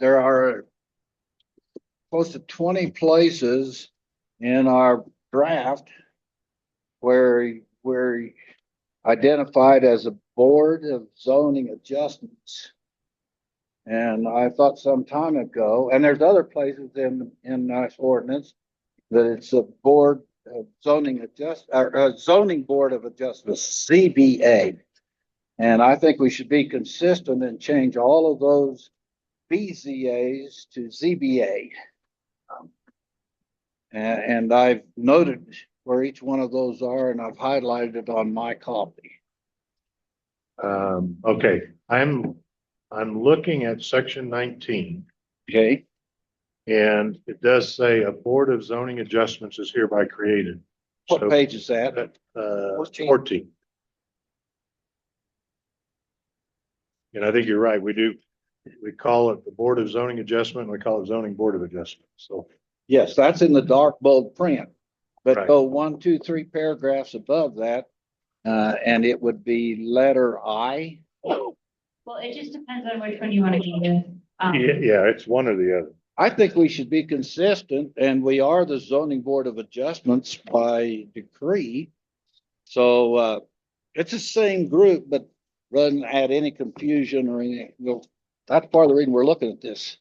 there are close to 20 places in our draft where we're identified as a board of zoning adjustments. And I thought some time ago, and there's other places in this ordinance that it's a board of zoning zoning board of adjustments, ZBA. And I think we should be consistent and change all of those BZAs to ZBA. And I've noted where each one of those are, and I've highlighted it on my copy. Okay, I'm looking at section 19. Okay. And it does say a board of zoning adjustments is hereby created. What So, page is that? 14. And I think you're right. We call it the Board of Zoning Adjustment, and we call it Zoning Board of Adjustment. So, Yes, that's in the dark bold print. But Right. go 1, 2, 3 paragraphs above that, and it would be letter I. Well, it just depends on which one you want to go with. yeah, it's one or the other. I think we should be consistent, and we are the zoning board of adjustments by decree. So it's the same group, but rather than add any confusion or anything, that's part of the reason we're looking at this,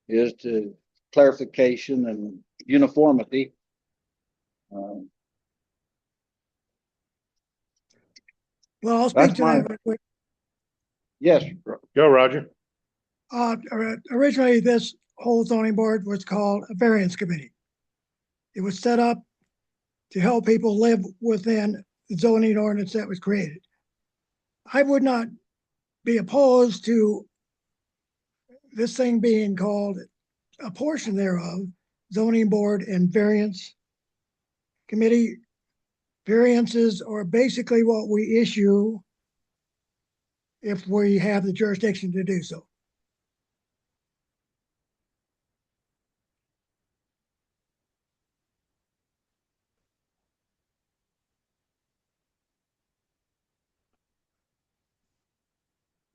is to clarification and uniformity. Well, I'll speak That's to my- that real quick. Yes, Go, Roger. Originally, this whole zoning board was called a variance committee. It was set up to help people live within the zoning ordinance that was created. I would not be opposed to this thing being called a portion thereof, zoning board and variance committee. Variances are basically what we issue if we have the jurisdiction to do so.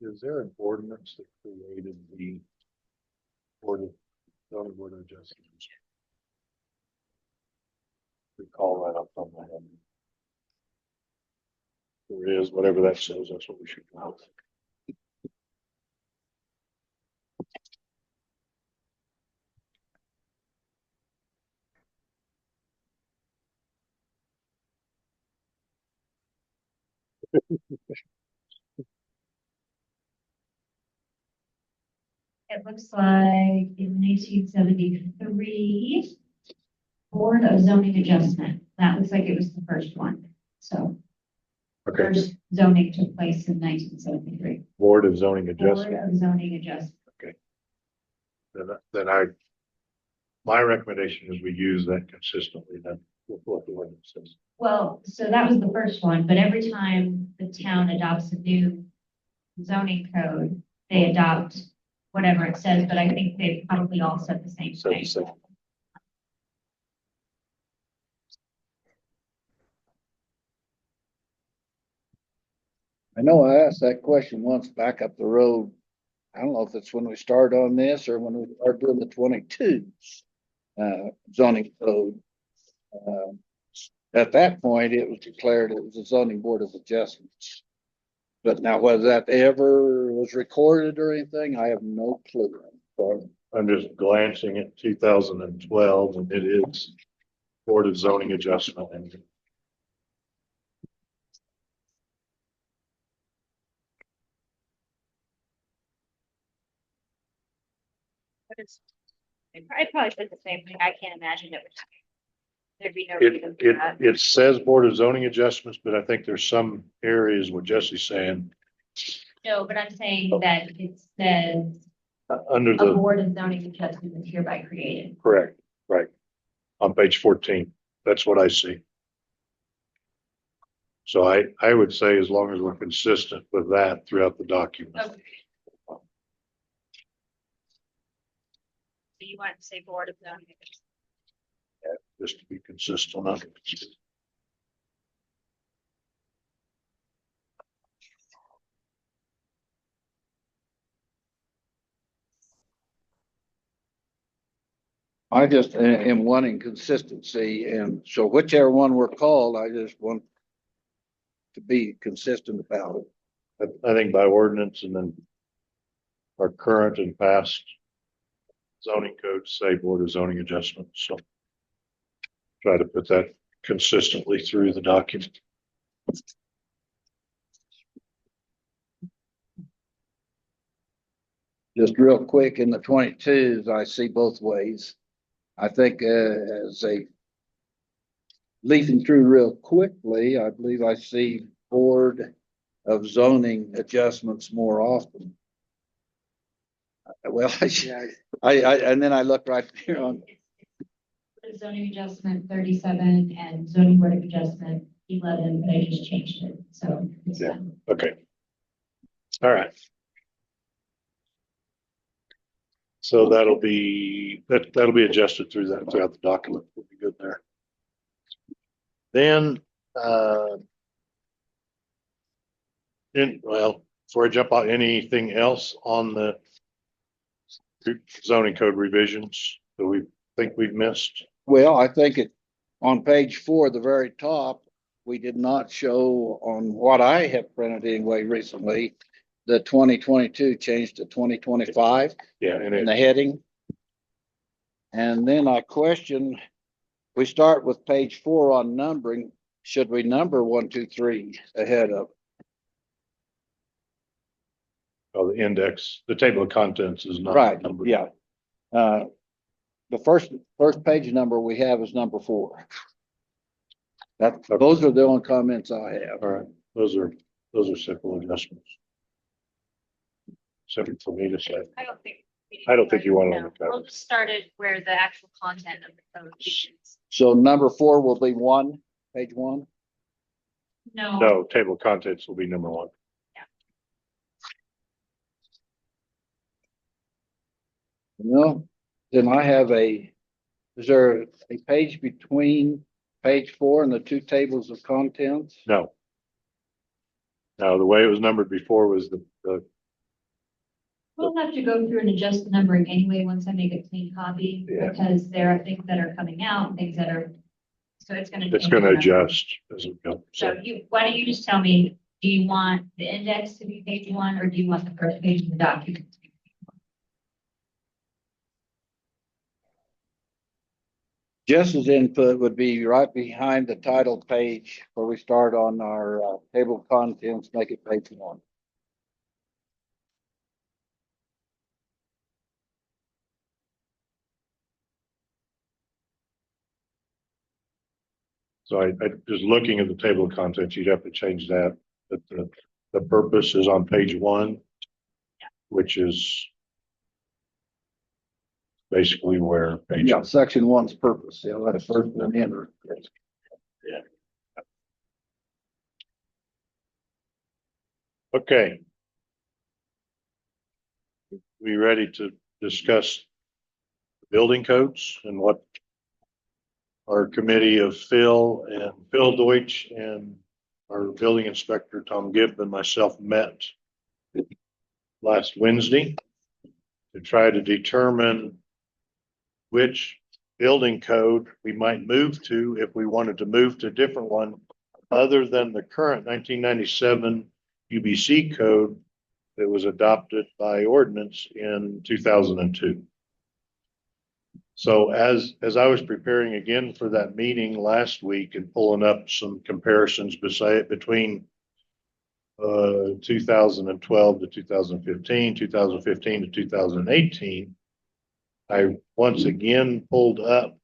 Is there an ordinance that created the zoning board of adjustments? Recall right off the top of my head. There is, whatever that says, that's what we should know. It looks like in 1973, Board of Zoning Adjustment. That looks like it was the first one. So Okay, first zoning took place in 1973. Board of Zoning Board Adjustment. of Zoning Adjustment. Then my recommendation is we use that consistently, then with what the ordinance says. Well, so that was the first one, but every time the town adopts a new zoning code, they adopt whatever it says, but I think they probably all said the same Said the thing. same. I know I asked that question once back up the road. I don't know if it's when we started on this or when we started doing the 22 zoning code. At that point, it was declared it was a zoning board of adjustments. But now whether that ever was recorded or anything, I have no clue. So, I'm just glancing at 2012 and it is Board of Zoning Adjustment. I probably said the same thing. I can't imagine there'd be no It, reason for that. it says Board of Zoning Adjustments, but I think there's some areas what Jesse's saying, No, but I'm saying that it says under a the, board of zoning adjustment is hereby created. correct, right, on page 14. That's what I see. So I would say as long as we're consistent with that throughout the document. Okay. So you want to say board of zoning adjustment? Just to be consistent on it. I just am wanting consistency, and so whichever one we're called, I just want to be consistent about it. I think by ordinance and then our current and past zoning codes say Board of Zoning Adjustments, so try to put that consistently through the document. Just real quick, in the 22s, I see both ways. I think as a leafing through real quickly, I believe I see Board of Zoning Adjustments more often. Well, and then I look right here on, Zoning adjustment 37 and zoning board of adjustment 11, but I just changed it, so. It's Yeah. done. Okay. All right. So that'll be adjusted throughout the document. We'll be good there. Then, before I jump on anything else on the zoning code revisions that we think we've missed? well, I think it, on page 4, the very top, we did not show on what I have printed anyway recently, the 2022 changed to 2025 Yeah, and in the heading. And then I question, we start with page 4 on numbering. Should we number 1, 2, 3 ahead of? the index, the table of contents is not Right, numbered. yeah. The first page number we have is number 4. Those are the only comments I have. All right, those are simple adjustments. Simple for me to say. I don't think. I don't think you want it on the We'll cover. just start it where the actual content of the code is. So number 4 will be 1, page 1. No, table of contents will be number 1. No, then I have is there a page between page 4 and the 2 tables of contents? No. No, the way it was numbered before was the We'll have to go through and adjust the numbering anyway, once I make a clean copy, Yeah. because there are things that are coming out, things that are, so it's gonna. it's change going to the number. adjust as it goes. So why don't you just tell me, do you want the index to be page 1, or do you want the first page of the document? To be Jess's input would be right behind the title page where we start on our table of contents, make it page 1. So I just looking at the table of contents, you'd have to change that. But the purpose is on page 1, which is basically where page. Yeah, section 1's purpose. Yeah, that's first and enter. Yeah. Okay. we ready to discuss building codes and what our committee of Phil Deutsch and our building inspector, Tom Gibb, and myself met last Wednesday to try to determine which building code we might move to if we wanted to move to a different one other than the current 1997 UBC code that was adopted by ordinance in 2002. So as I was preparing again for that meeting last week and pulling up some comparisons between 2012 to 2015, 2015 to 2018, I once again pulled up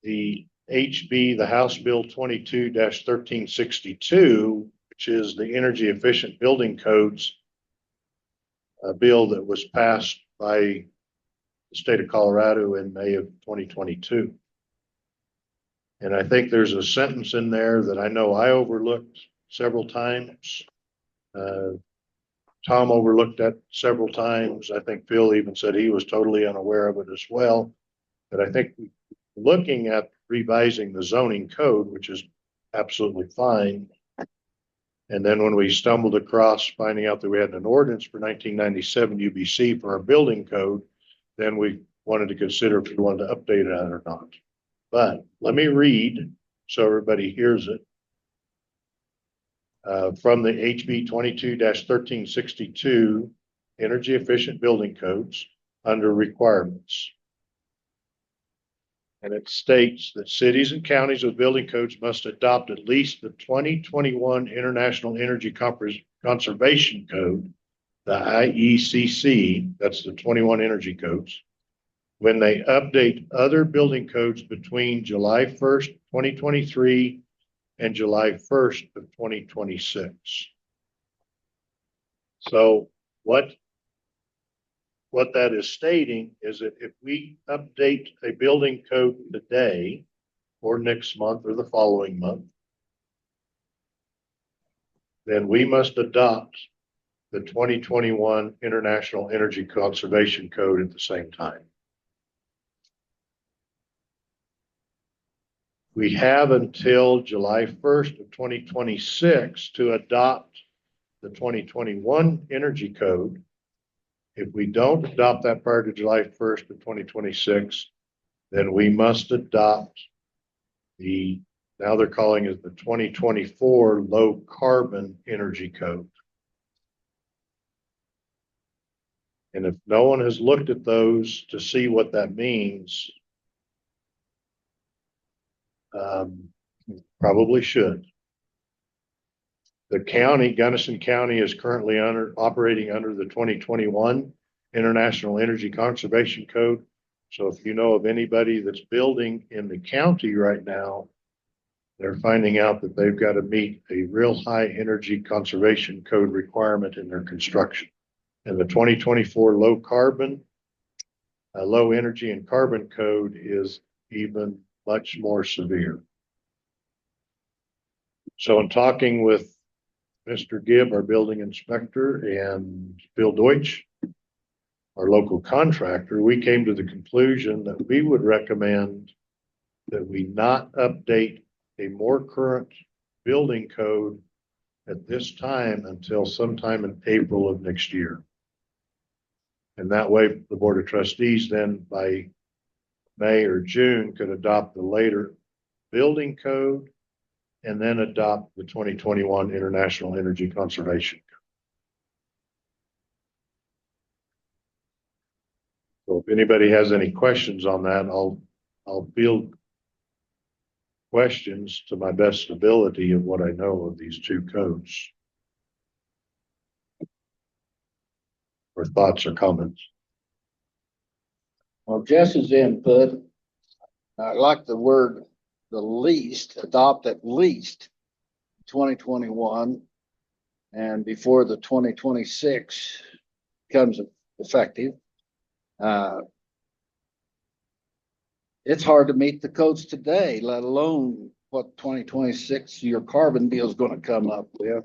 the HB, the House Bill 22-1362, which is the energy efficient building codes bill that was passed by the state of Colorado in May of 2022. And I think there's a sentence in there that I know I overlooked several times. Tom overlooked that several times. I think Phil even said he was totally unaware of it as well. But I think looking at revising the zoning code, which is absolutely fine. And then when we stumbled across finding out that we had an ordinance for 1997 UBC for our building code, then we wanted to consider if we wanted to update it or not. But let me read so everybody hears it. From the HB 22-1362 Energy Efficient Building Codes under requirements. And it states that cities and counties with building codes must adopt at least the 2021 International Energy Conservation Code, the IECC, that's the 21 energy codes, when they update other building codes between July 1st, 2023 and July 1st of 2026. So what that is stating is that if we update a building code today or next month or the following month, then we must adopt the 2021 International Energy Conservation Code at the same time. We have until July 1st of 2026 to adopt the 2021 Energy Code. If we don't adopt that prior to July 1st of 2026, then we must adopt now they're calling it the 2024 Low Carbon Energy Code. And if no one has looked at those to see what that means, probably should. The county, Gunnison County, is currently operating under the 2021 International Energy Conservation Code. So if you know of anybody that's building in the county right now, they're finding out that they've got to meet a real high energy conservation code requirement in their construction. And the 2024 low energy and carbon code is even much more severe. So in talking with Mr. Gibb, our building inspector, and Phil Deutsch, our local contractor, we came to the conclusion that we would recommend that we not update a more current building code at this time until sometime in April of next year. And that way the Board of Trustees then by May or June could adopt the later building code and then adopt the 2021 International Energy Conservation Code. So if anybody has any questions on that, I'll field questions to my best ability of what I know of these two codes. Or thoughts or comments. Well, Jess's input, I like the word the least, adopt at least 2021 and before the 2026 becomes effective. It's hard to meet the codes today, let alone what 2026 your carbon bill is going to come up with.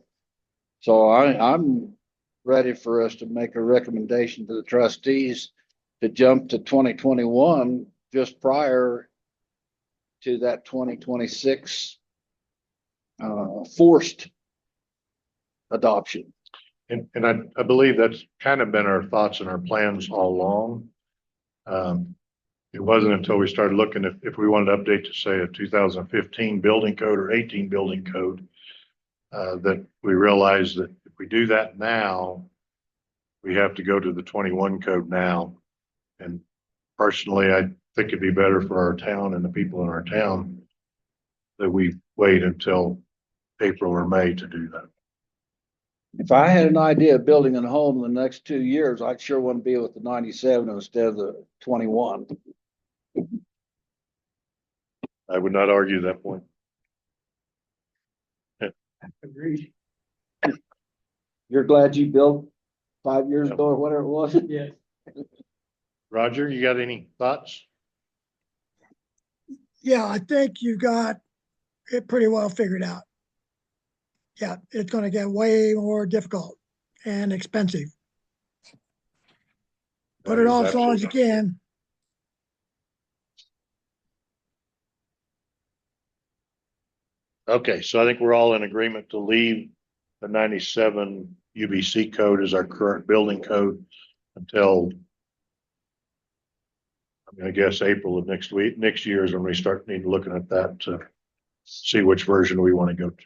So I'm ready for us to make a recommendation to the trustees to jump to 2021 just prior to that 2026 forced adoption. And I believe that's kind of been our thoughts and our plans all along. It wasn't until we started looking if we wanted to update to say a 2015 building code or 18 building code, that we realized that if we do that now, we have to go to the 21 code now. And personally, I think it'd be better for our town and the people in our town that we wait until April or May to do that. If I had an idea of building a home in the next 2 years, I'd sure want to be with the 97 instead of the 21. I would not argue that point. Agreed. You're glad you built 5 years ago or whatever it was? Yes. Roger, you got any thoughts? Yeah, I think you've got it pretty well figured out. Yeah, it's going to get way more difficult and expensive. Put That it is off as long as you absolutely- can. Okay, so I think we're all in agreement to leave the 97 UBC code as our current building code until, I guess, April of next year is when we start needing looking at that to see which version we want to go to.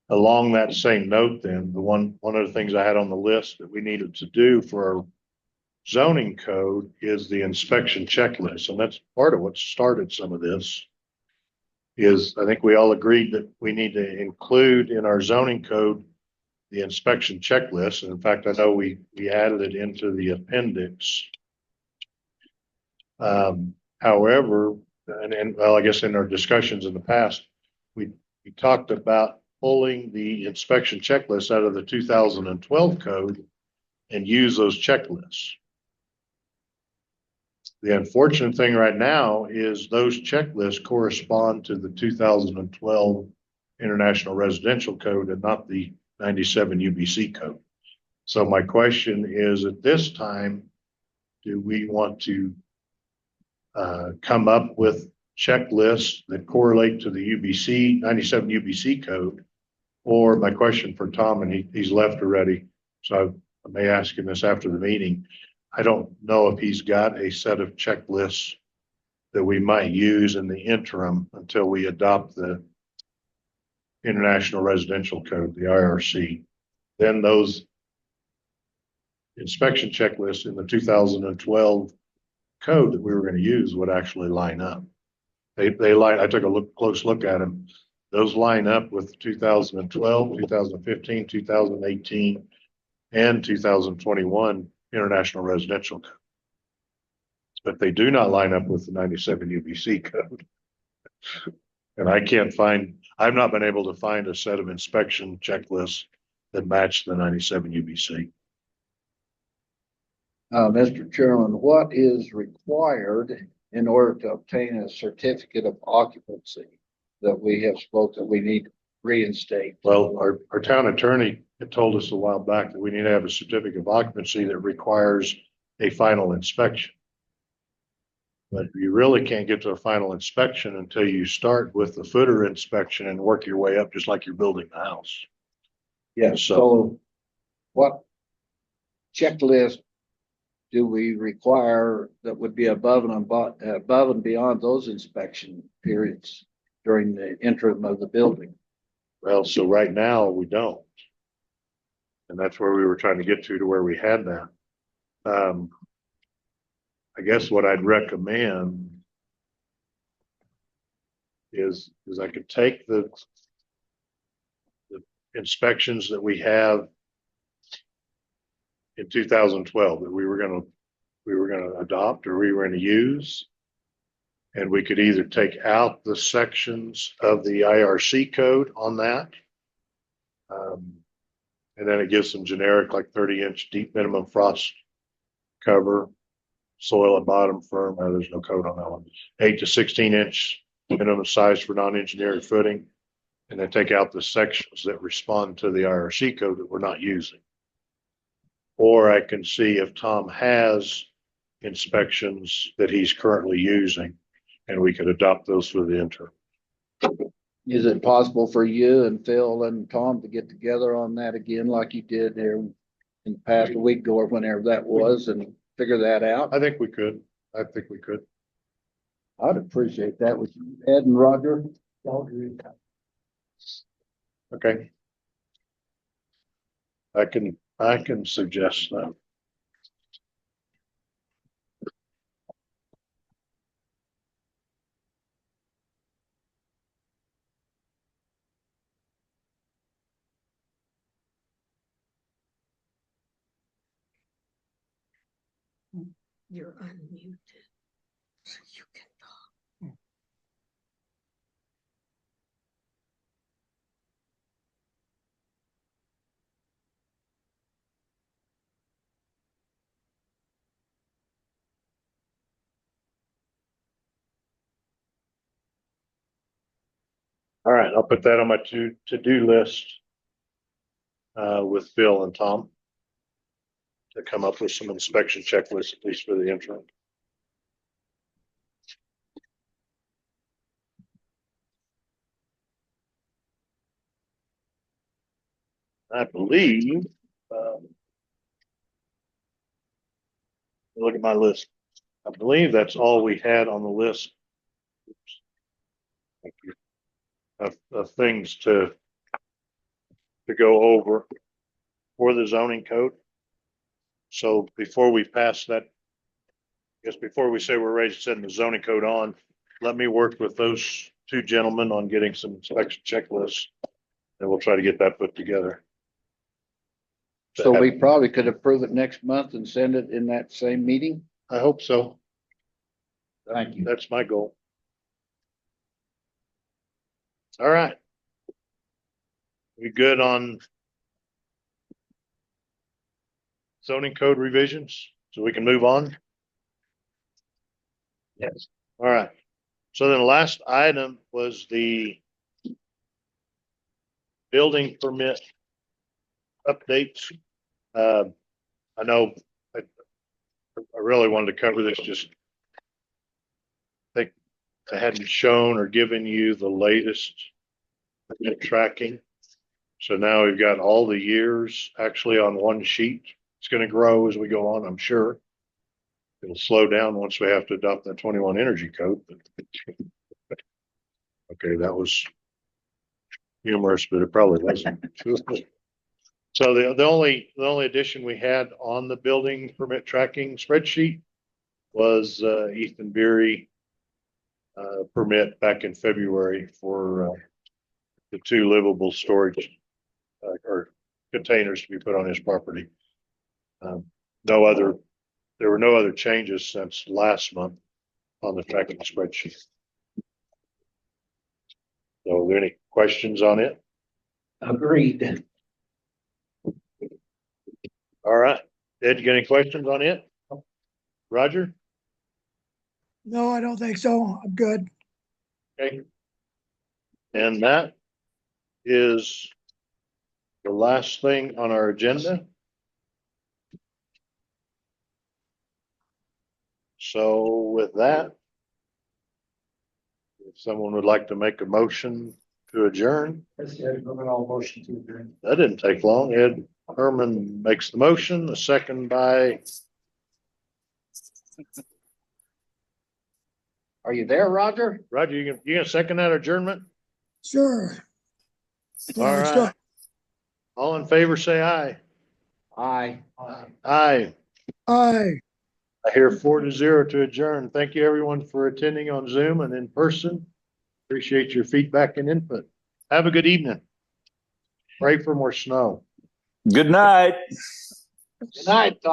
Along that same note, then, one of the things I had on the list that we needed to do for our zoning code is the inspection checklist, and that's part of what started some of this. Is I think we all agreed that we need to include in our zoning code the inspection checklist. And in fact, I know we added it into the appendix. However, and well, I guess in our discussions in the past, we talked about pulling the inspection checklist out of the 2012 code and use those checklists. The unfortunate thing right now is those checklists correspond to the 2012 International Residential Code and not the 97 UBC code. So my question is, at this time, do we want to come up with checklists that correlate to the UBC 97 UBC code? Or my question for Tom, and he's left already, so I may ask him this after the meeting. I don't know if he's got a set of checklists that we might use in the interim until we adopt the International Residential Code, the IRC. Then those inspection checklists in the 2012 code that we were going to use would actually line up. They line. I took a close look at them. Those line up with 2012, 2015, 2018, and 2021 International Residential Code. But they do not line up with the 97 UBC code. And I've not been able to find a set of inspection checklists that match the 97 UBC. Mr. Chairman, what is required in order to obtain a certificate of occupancy that we have spoken, we need to reinstate? Well, our town attorney had told us a while back that we need to have a certificate of occupancy that requires a final inspection. But you really can't get to a final inspection until you start with the footer inspection and work your way up, just like you're building the house. Yes. So what checklist do we require that would be above and beyond those inspection periods during the interim of the building? Well, so right now we don't. And that's where we were trying to get to where we had that. I guess what I'd recommend is I could take the inspections that we have in 2012 that we were going to adopt or we were going to use, and we could either take out the sections of the IRC code on that, and then it gives some generic like 30-inch deep minimum frost cover, soil at bottom firm. There's no code on that one. 8 to 16-inch minimum size for non-engineered footing, And then take out the sections that respond to the IRC code that we're not using. Or I can see if Tom has inspections that he's currently using, and we could adopt those for the interim. Is it possible for you and Phil and Tom to get together on that again like you did there in the past a week ago or whenever that was and figure that out? I think we could. I'd appreciate that with you, Ed and Roger. Okay. I can suggest that. You're unmuted. So you can talk. All right, I'll put that on my to-do list with Phil and Tom to come up with some inspection checklists, at least for the interim. I believe, look at my list. I believe that's all we had on the list. Oops. Thank you. Of things to go over for the zoning code. So before we pass that, I guess before we say we're ready to send the zoning code on, let me work with those two gentlemen on getting some inspection checklists, and we'll try to get that put together. So we probably could approve it next month and send it in that same meeting? I hope so. Thank you. That's my goal. All right. We good on zoning code revisions, so we can move on? Yes. All right. So then the last item was the building permit updates. I know I really wanted to cover this, just think I hadn't shown or given you the latest tracking. So now we've got all the years actually on one sheet. It's going to grow as we go on, I'm sure. It'll slow down once we have to adopt that 21 energy code. Okay, that was humorous, but it probably wasn't. So the only addition we had on the building permit tracking spreadsheet was Ethan Beery permit back in February for the 2 livable storage or containers to be put on his property. There were no other changes since last month on the tracking spreadsheet. So are there any questions on it? Agreed. All right. Ed, you got any questions on it? Roger? No, I don't think so. I'm good. Okay. And that is the last thing on our agenda. So with that, if someone would like to make a motion to adjourn, Motion to adjourn. that didn't take long. Ed Herman makes the motion, a second by, Are you there, Roger? Roger, you gonna second that adjournment? Sure. All right. All in favor, say aye. Aye. Aye. Aye. I hear 4-0 to adjourn. Thank you everyone for attending on Zoom and in person. Appreciate your feedback and input. Have a good evening. Pray for more snow. Good night. Good night, Tom.